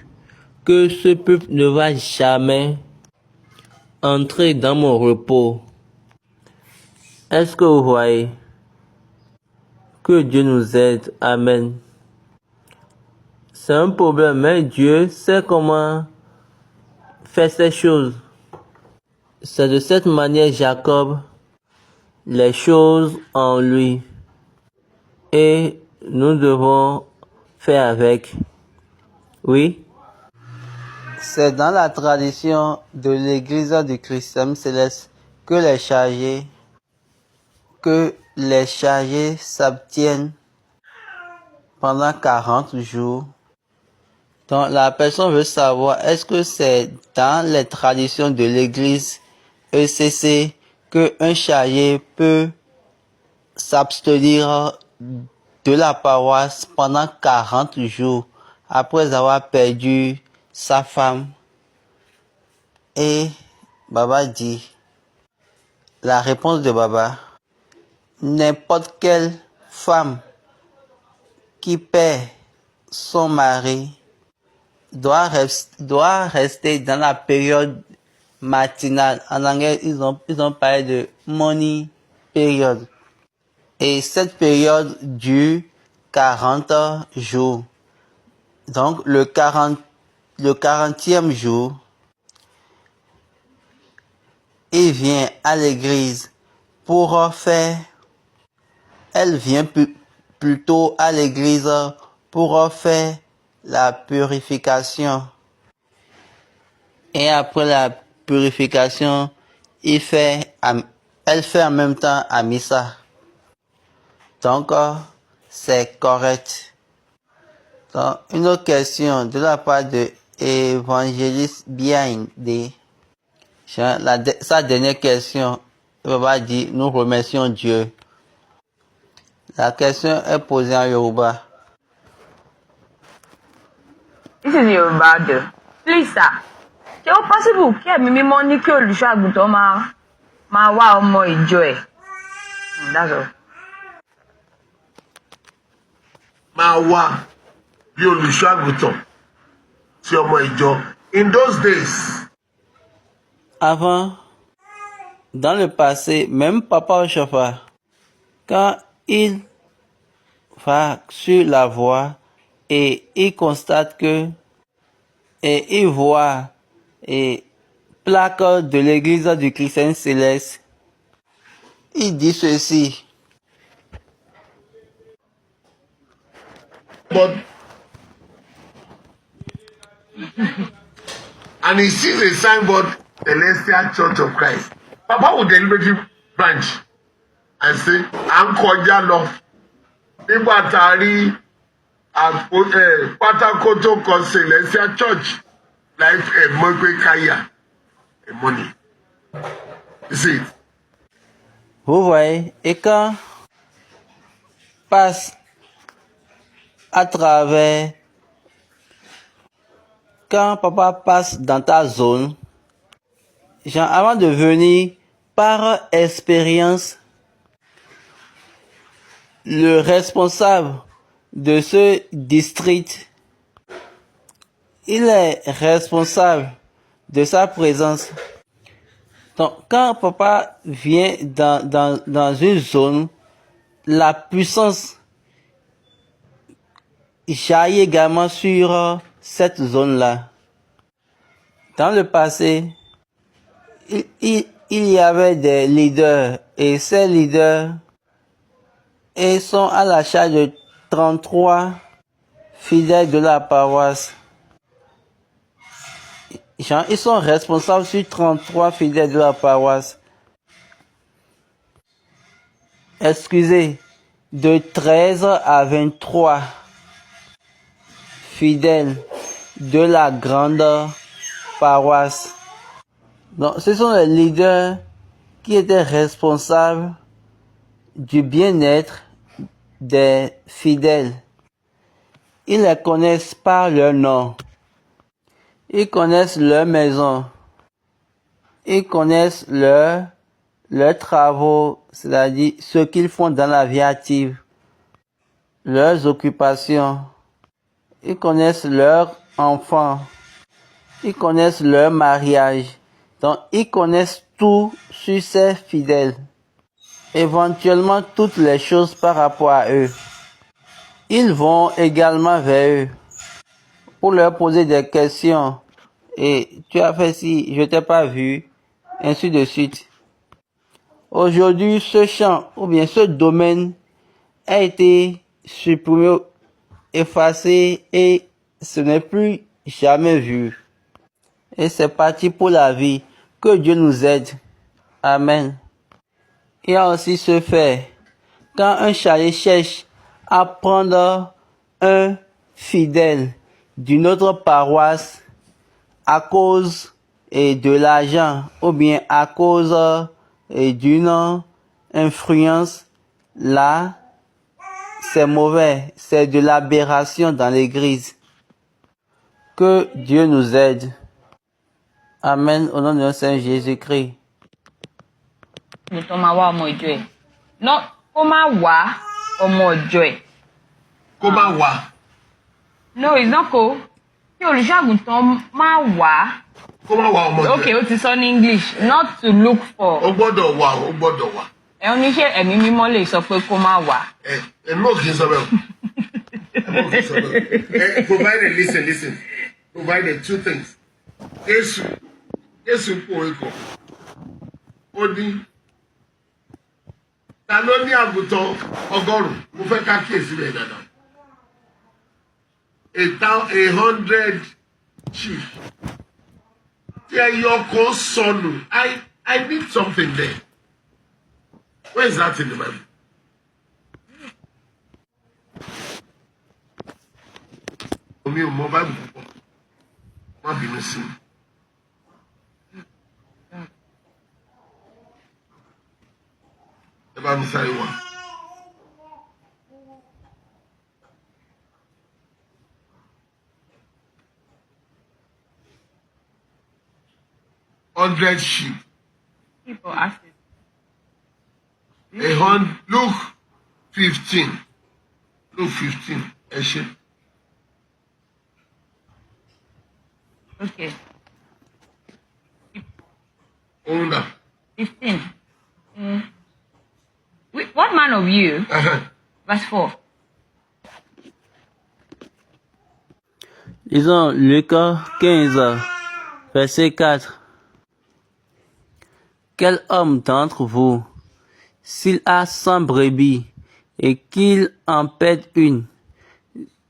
que ce peuple ne va jamais entrer dans mon repos. Est-ce que vous voyez? Que Dieu nous aide. Amen. C'est un problème, mais Dieu sait comment faire ces choses. C'est de cette manière Jacob les choses en lui. Et nous devons faire avec. Oui. C'est dans la tradition de l'Église du Christ céleste que les chargés s'abstiennent pendant 40 jours. Donc la personne veut savoir, est-ce que c'est dans les traditions de l'Église ECC que un chargé peut s'abstenir de la paroisse pendant 40 jours après avoir perdu sa femme? Et Baba dit, la réponse de Baba, n'importe quelle femme qui perd son mari doit rester dans la période matinale. En anglais, ils ont parlé de morning period. Et cette période dure 40 jours. Donc, le 40e jour, il vient à l'église pour faire, elle vient plutôt à l'église pour faire la purification. Et après la purification, elle fait en même temps à Missa. Donc, c'est correct. Donc, une autre question de la part de Évangéliste Biaindé. Sa dernière question, il va dire, nous remercions Dieu. La question est posée en Yoruba. This is Yoruba though. Please sir, ṣé ó possible kí ẹ̀mí mímọ́ ní kí olùṣọ́ àgùntàn máa wá ọmọ ìjọ ẹ̀? That's all. máa wá bí olùṣọ́ àgùntàn tí ọmọ ìjọ. In those days, Avant, dans le passé, même Papa Ochofa, quand il va sur la voie et il constate que et il voit et plaque de l'église du Christ céleste, il dit ceci. but and he sees a signboard, Celestial Church of Christ. Papa will deliberately branch and say, à ń kọjá lọ nígbà tá a rí pátákó tó kọ Celestial Church like ẹ̀gbọ́n pé káyà ẹ̀mọ́ ni. You see it? Vous voyez, et quand passe à travers, quand papa passe dans ta zone, genre avant de venir par expérience, le responsable de ce district, il est responsable de sa présence. Donc, quand papa vient dans une zone, la puissance jaillit également sur cette zone-là. Dans le passé, il y avait des leaders et ces leaders ils sont à la charge de 33 fidèles de la paroisse. Ils sont responsables sur 33 fidèles de la paroisse. Excusez, de 13 à 23 fidèles de la grande paroisse. Donc, ce sont les leaders qui étaient responsables du bien-être des fidèles. Ils les connaissent par leur nom. Ils connaissent leur maison. Ils connaissent leurs travaux, c'est-à-dire ce qu'ils font dans la vie active, leurs occupations. Ils connaissent leurs enfants. Ils connaissent leur mariage. Donc, ils connaissent tout sur ces fidèles. Éventuellement, toutes les choses par rapport à eux. Ils vont également vers eux pour leur poser des questions. Et tu as fait ci, je t'ai pas vu, ainsi de suite. Aujourd'hui, ce champ ou bien ce domaine a été supprimé, effacé et ce n'est plus jamais vu. Et c'est parti pour la vie. Que Dieu nous aide. Amen. Il y a aussi ce fait. Quand un chalet cherche à prendre un fidèle d'une autre paroisse à cause de l'argent ou bien à cause d'une influence, là, c'est mauvais. C'est de l'aberration dans l'église. Que Dieu nous aide. Amen. Au nom de notre Seigneur Jésus-Christ. Non, comment wa ọmọ ọjọ́ ẹ̀? Kó má wá. No, it's not cool. Kí olùṣọ́àgùntàn máa wá. Kó má wá ọmọ ọjọ́ ẹ̀. Okay, ó ti sọ ní English, not to look for. Ó gbọ́dọ̀ wá, ó gbọ́dọ̀ wá. Ẹ oníṣẹ́ ẹ̀mí mímọ́ lè sọ pé kó má wá. Ẹ̀mí ò kì í sọ bẹ́ẹ̀. Ẹ̀mí ò kì í sọ bẹ́ẹ̀. Provided, listen. Provided two things. Jésù pòwe kọ̀. Ó ní. Ta ló ní àgùntàn 100? Mo fẹ́ ká kíyèsí rẹ̀ dáadáa. 100 sheep. Tí ẹyọ kan sọnù, I need something there. Where is that in the Bible? Mi ò mọ Bible púpọ̀. Má bínú sí mi. Ẹ bá mi sáré wá. $100 sheep. People ask it. Luke 15. Luke 15. Ẹ ṣé. Okay. Òun dà. 15. What man of you? Verse 4. Lisons Luc 15, verset 4. Quel homme d'entre vous, s'il a 100 brebis et qu'il en perd une,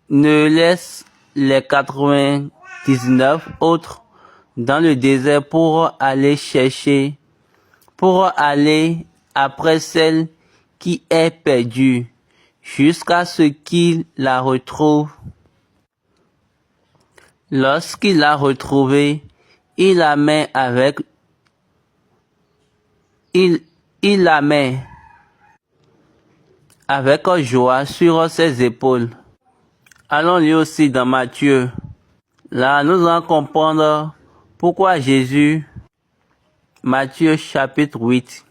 ne laisse les 99 autres dans le désert pour aller après celle qui est perdue, jusqu'à ce qu'il la retrouve. Lorsqu'il l'a retrouvée, il la met avec joie sur ses épaules. Allons lire aussi dans Matthieu. Là, nous allons comprendre pourquoi Jésus, Matthieu chapitre 8.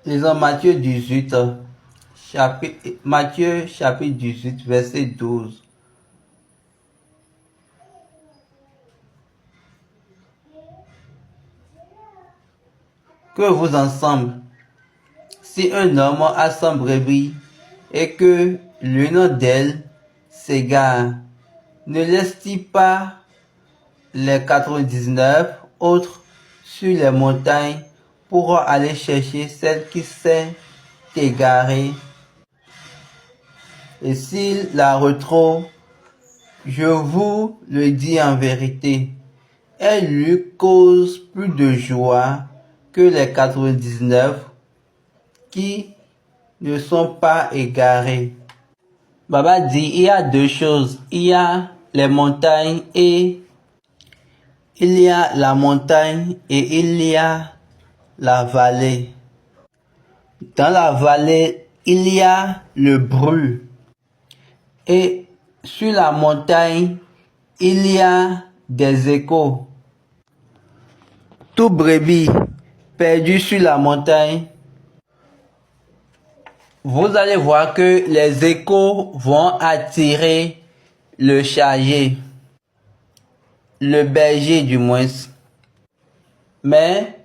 Lisons Matthieu 18, Matthieu chapitre 18, verset 12. Que vous ensemble, si un homme a 100 brebis et que l'une d'elles s'égare, ne laisse-t-il pas les 99 autres sur les montagnes pour aller chercher celle qui s'est égarée? Et s'il la retrouve, je vous le dis en vérité, elle lui cause plus de joie que les 99 qui ne sont pas égarés. Baba dit, il y a deux choses. Il y a les montagnes et il y a la montagne et il y a la vallée. Dans la vallée, il y a le bruit. Et sur la montagne, il y a des échos. Tout brebis perdu sur la montagne, vous allez voir que les échos vont attirer le chargé, le berger du moins. Mais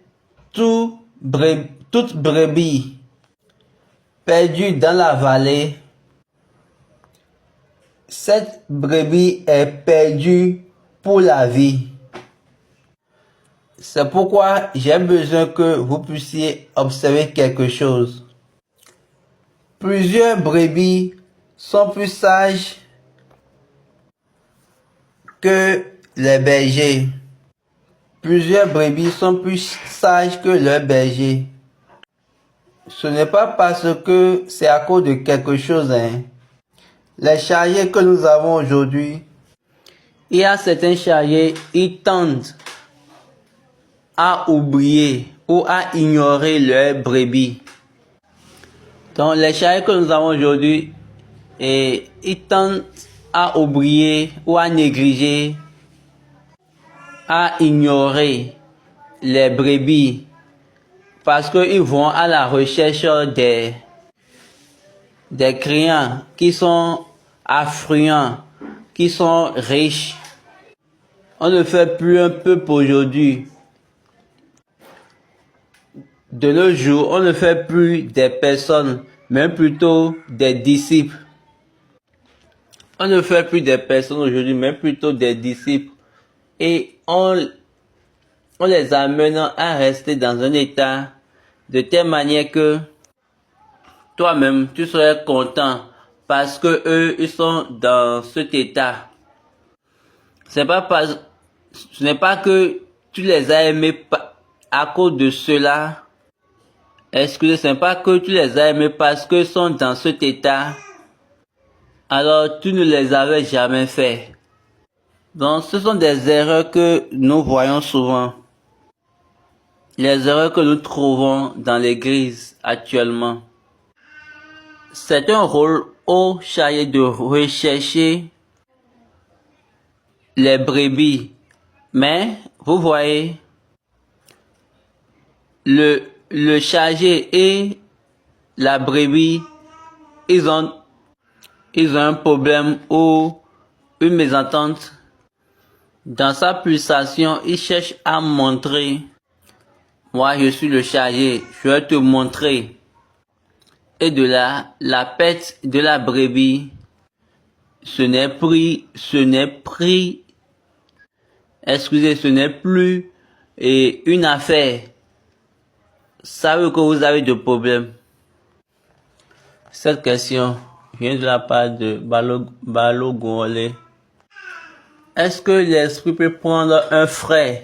toute brebis perdue dans la vallée, cette brebis est perdue pour la vie. C'est pourquoi j'ai besoin que vous puissiez observer quelque chose. Plusieurs brebis sont plus sages que les bergers. Plusieurs brebis sont plus sages que leurs bergers. Ce n'est pas parce que c'est à cause de quelque chose, hein. Les charriers que nous avons aujourd'hui, il y a certains charriers, ils tendent à oublier ou à ignorer leurs brebis. Donc les charriers que nous avons aujourd'hui, ils tendent à oublier ou à négliger, à ignorer les brebis parce qu'ils vont à la recherche des clients qui sont affluents, qui sont riches. On ne fait plus un peuple aujourd'hui. De nos jours, on ne fait plus des personnes, mais plutôt des disciples. On ne fait plus des personnes aujourd'hui, mais plutôt des disciples. Et on les amène à rester dans un état de telle manière que toi-même, tu serais content parce que eux, ils sont dans cet état. Ce n'est pas que tu les as aimés à cause de cela. Excusez, ce n'est pas que tu les as aimés parce qu'ils sont dans cet état. Alors, tu ne les avais jamais fait. Donc, ce sont des erreurs que nous voyons souvent. Les erreurs que nous trouvons dans l'église actuellement. C'est un rôle au chargé de rechercher les brebis. Mais, vous voyez, le chargé et la brebis, ils ont un problème ou une mésentente. Dans sa pulsation, il cherche à montrer, moi je suis le chargé, je vais te montrer. Et de là, la perte de la brebis, ce n'est plus une affaire. Savez que vous avez de problèmes. Cette question vient de la part de Balogole. Est-ce que l'esprit peut prendre un frère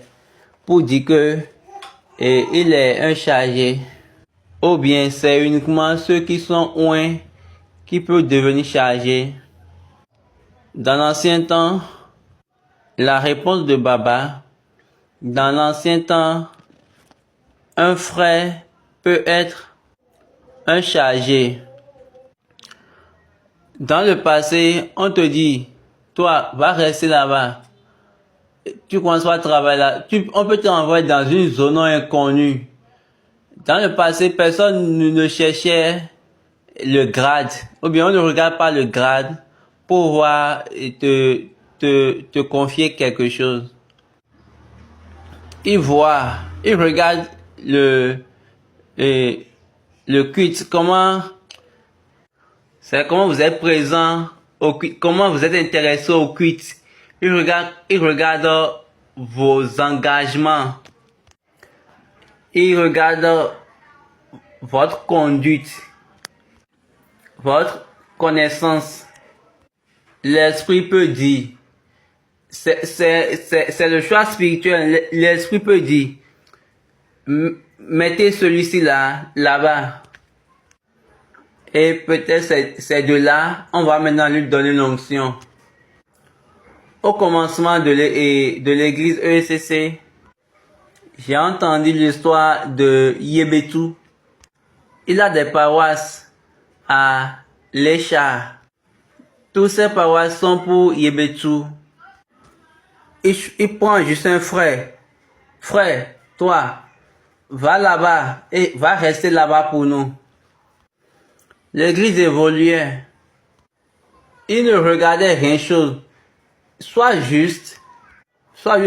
pour dire que il est un chargé? Ou bien c'est uniquement ceux qui sont loin qui peuvent devenir chargés? Dans l'ancien temps, la réponse de Baba, dans l'ancien temps, un frère peut être un chargé. Dans le passé, on te dit, toi, va rester là-bas. Tu commences à travailler là. On peut t'envoyer dans une zone inconnue. Dans le passé, personne ne cherchait le grade. Ou bien on ne regarde pas le grade pour voir et te confier quelque chose. Il regarde le culte, comment vous êtes présent au culte, comment vous êtes intéressé au culte. Il regarde vos engagements. Il regarde votre conduite, votre connaissance. L'esprit peut dire, c'est le choix spirituel. L'esprit peut dire, mettez celui-ci là-bas. Et peut-être c'est de là, on va maintenant lui donner l'onction. Au commencement de l'église ECC, j'ai entendu l'histoire de Yebetu. Il a des paroisses à Lécha. Toutes ces paroisses sont pour Yebetu. Il prend juste un frère. Frère, toi, va là-bas et va rester là-bas pour nous. L'église évoluait. Il ne regardait rien chose. Sois juste, sois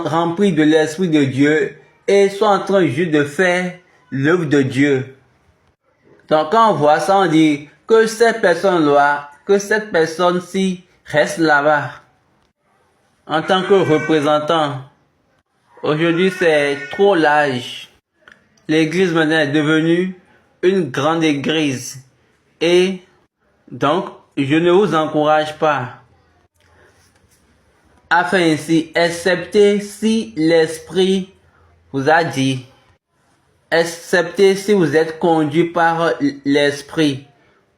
rempli de l'Esprit de Dieu et sois en train juste de faire l'œuvre de Dieu. Donc quand on voit ça, on dit que cette personne-là, que cette personne-ci reste là-bas. En tant que représentant, aujourd'hui c'est trop large. L'église maintenant est devenue une grande église. Et donc, je ne vous encourage pas à faire ainsi, excepté si l'Esprit vous a dit, excepté si vous êtes conduit par l'Esprit.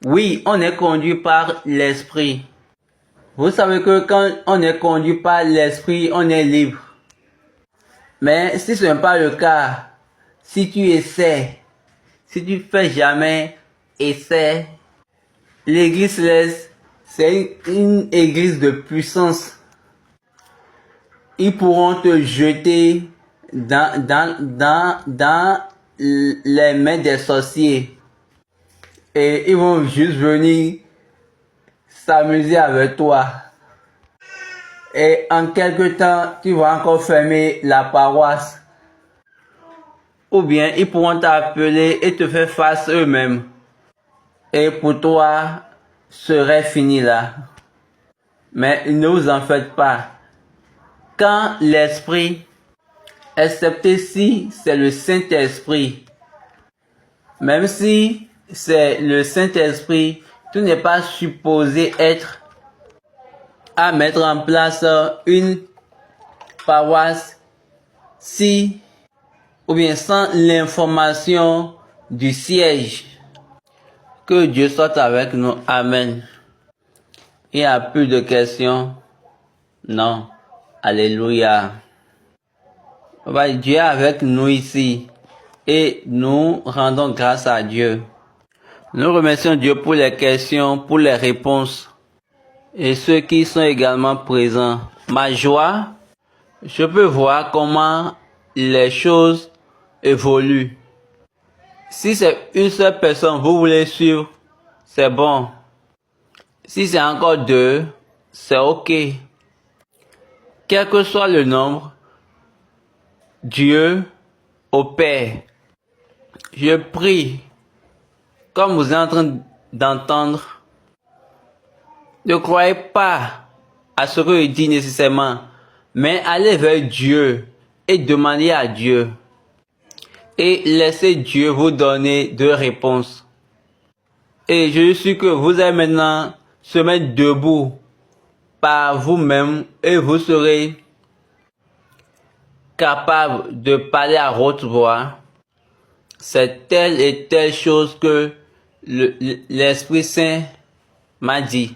Oui, on est conduit par l'Esprit. Vous savez que quand on est conduit par l'Esprit, on est libre. Mais si ce n'est pas le cas, si tu essaies, si tu fais jamais essai, l'église céleste, c'est une église de puissance. Ils pourront te jeter dans les mains des sorciers. Et ils vont juste venir s'amuser avec toi. Et en quelque temps, tu vas encore fermer la paroisse. Ou bien ils pourront t'appeler et te faire face eux-mêmes. Et pour toi, serait fini là. Mais ne vous en faites pas. Quand l'Esprit, excepté si c'est le Saint-Esprit, même si c'est le Saint-Esprit, tu n'es pas supposé être à mettre en place une paroisse si ou bien sans l'information du siège. Que Dieu soit avec nous. Amen. Il n'y a plus de questions? Non. Alléluia. Dieu est avec nous ici. Et nous rendons grâce à Dieu. Nous remercions Dieu pour les questions, pour les réponses. Et ceux qui sont également présents. Ma joie, je peux voir comment les choses évoluent. Si c'est une seule personne, vous voulez suivre, c'est bon. Si c'est encore deux, c'est ok. Quel que soit le nombre, Dieu opère. Je prie, comme vous êtes en train d'entendre, ne croyez pas à ce que je dis nécessairement, mais allez vers Dieu et demandez à Dieu. Et laissez Dieu vous donner deux réponses. Et je suis que vous allez maintenant se mettre debout par vous-même et vous serez capable de parler à haute voix. C'est telle et telle chose que l'Esprit Saint m'a dit.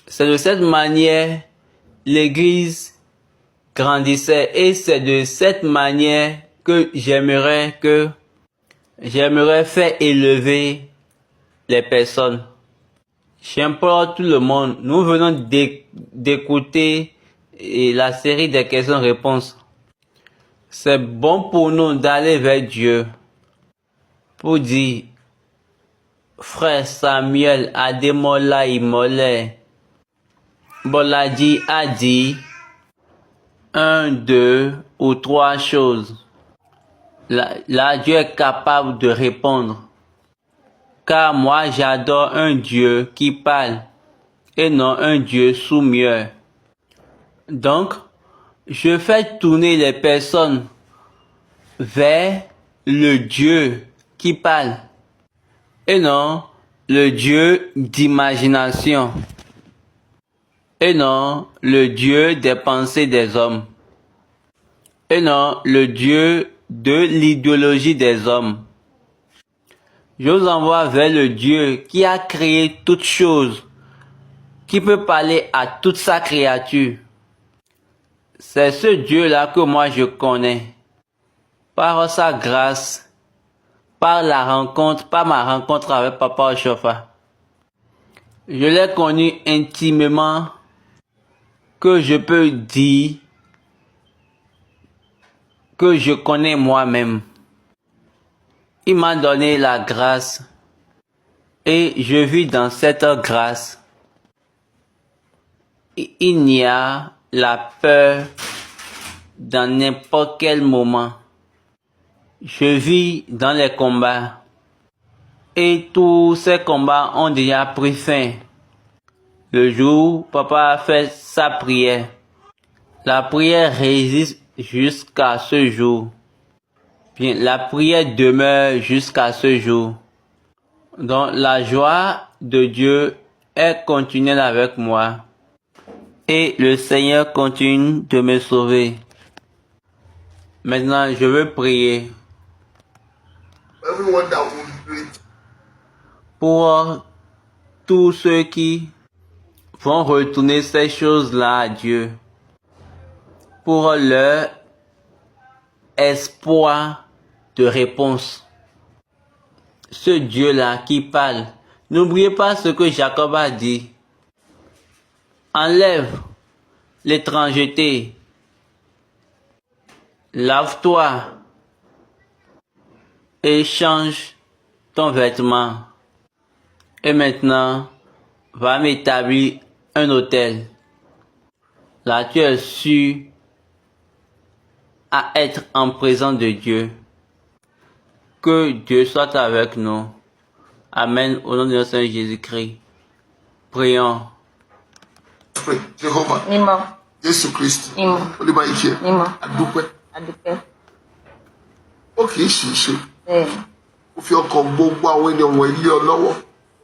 C'est de cette manière l'Église grandissait et c'est de cette manière que j'aimerais faire élever les personnes. J'implore tout le monde. Nous venons d'écouter la série des questions-réponses. C'est bon pour nous d'aller vers Dieu pour dire, frère Samuel Ademola Imole, Boladi a dit 1, 2 ou 3 choses. Là, Dieu est capable de répondre. Car moi, j'adore un Dieu qui parle et non un Dieu sourd-muet. Donc, je fais tourner les personnes vers le Dieu qui parle et non le Dieu d'imagination et non le Dieu des pensées des hommes et non le Dieu de l'idéologie des hommes. Je vous envoie vers le Dieu qui a créé toutes choses, qui peut parler à toute sa créature. C'est ce Dieu-là que moi je connais. Par sa grâce, par ma rencontre avec Papa Oshofa. Je l'ai connu intimement, que je peux dire que je connais moi-même. Il m'a donné la grâce et je vis dans cette grâce. Il n'y a la peur dans n'importe quel moment. Je vis dans les combats et tous ces combats ont déjà pris fin. Le jour où Papa a fait sa prière, la prière résiste jusqu'à ce jour. Bien, la prière demeure jusqu'à ce jour. Donc la joie de Dieu est continuelle avec moi. Et le Seigneur continue de me sauver. Maintenant, je veux prier Everyone that will do it. pour tous ceux qui vont retourner ces choses-là à Dieu. Pour leur espoir de réponse. Ce Dieu-là qui parle. N'oubliez pas ce que Jacob a dit. Enlève l'étrangeté. Lave-toi. Et change ton vêtement. Et maintenant, va m'établir un autel. Là, tu es sûr à être en présence de Dieu. Que Dieu soit avec nous. Amen. Au nom de notre Seigneur Jésus-Christ. Prions. Pray. Jehovah. Mímọ́. Jésù Kristi. Mímọ́. Olúwa ìkẹ́. Mímọ́. Adúpẹ́. Adúpẹ́. Ó kì í ṣe iṣẹ́. Bẹ́ẹ̀ni. Ó fi ọkàn gbogbo àwọn ènìyàn wọ̀nyí lé ọ lọ́wọ́.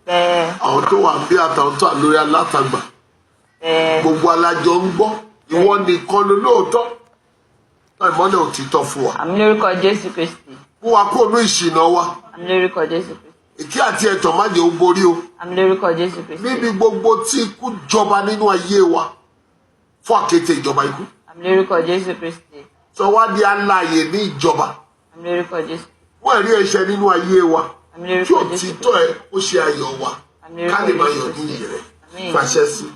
Bẹ́ẹ̀. Àwọn tó wà bí àtàwọn tó wà lórí alátagbà. Bẹ́ẹ̀. Gbogbo alájọ ń gbọ́. Ìwọ nìkan ló lóòótọ́. Náà ìmọ́lẹ̀ òtítọ́ fún wa. Àmì lórúkọ Jésù Kristi. Mú wa kúrò ní ìṣìnà wa. Àmì lórúkọ Jésù Kristi. Ìkí àti ẹ̀tàn má jẹ́ ó borí o. Àmì lórúkọ Jésù Kristi. Níbi gbogbo tí ikú jọba nínú ayé wa. Fún àkéte ìjọba ikú. Àmì lórúkọ Jésù Kristi. Sọ wá di alààyè ní ìjọba. Àmì lórúkọ Jésù. Wọ́n ẹ̀rí ẹ̀ṣẹ̀ nínú ayé wa. Àmì Kí lórúkọ Jésù. òtítọ́ ẹ ó ṣe ayọ̀ wa. Àmì Ká lè lórúkọ máa Jésù yọ̀ ní Kristi. iyì rẹ̀. Àmín. Fàṣẹ sí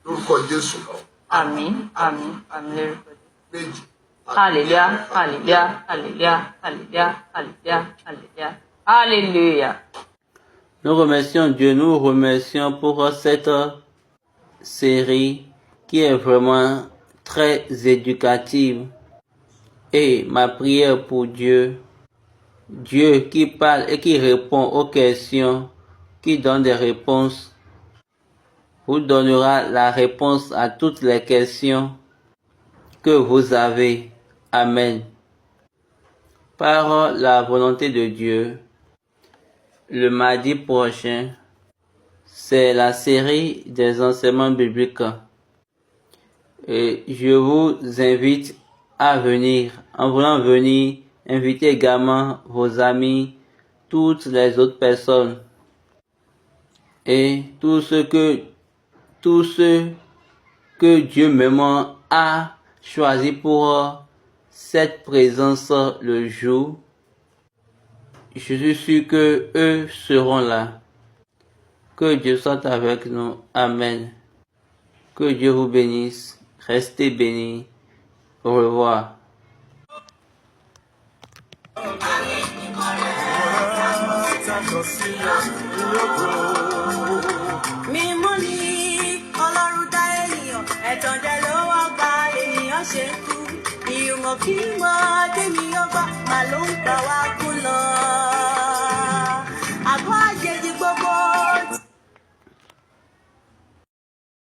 lórúkọ Jésù. Àmín. Àmín. Àmì lórúkọ Jésù. Méjì. Hallelujah. Hallelujah. Hallelujah. Hallelujah. Hallelujah. Hallelujah. Alléluia. Nous remercions Dieu, nous remercions pour cette série qui est vraiment très éducative. Et ma prière pour Dieu, Dieu qui parle et qui répond aux questions, qui donne des réponses, vous donnera la réponse à toutes les questions que vous avez. Amen. Par la volonté de Dieu, le mardi prochain, c'est la série des enseignements bibliques. Et je vous invite à venir. En voulant venir, invitez également vos amis, toutes les autres personnes. Et tous ceux que Dieu même a choisi pour cette présence le jour, je suis sûr que eux seront là. Que Dieu soit avec nous. Amen. Que Dieu vous bénisse. Restez bénis. Au revoir. Mímọ́ ni Ọlọ́run dá ènìyàn, ẹ̀tàn jẹ́ ló wá gba ènìyàn ṣe kú. Ìmọ̀ kí mọ́ tèmi ọba, màá ló ń gbà wá kú lọ.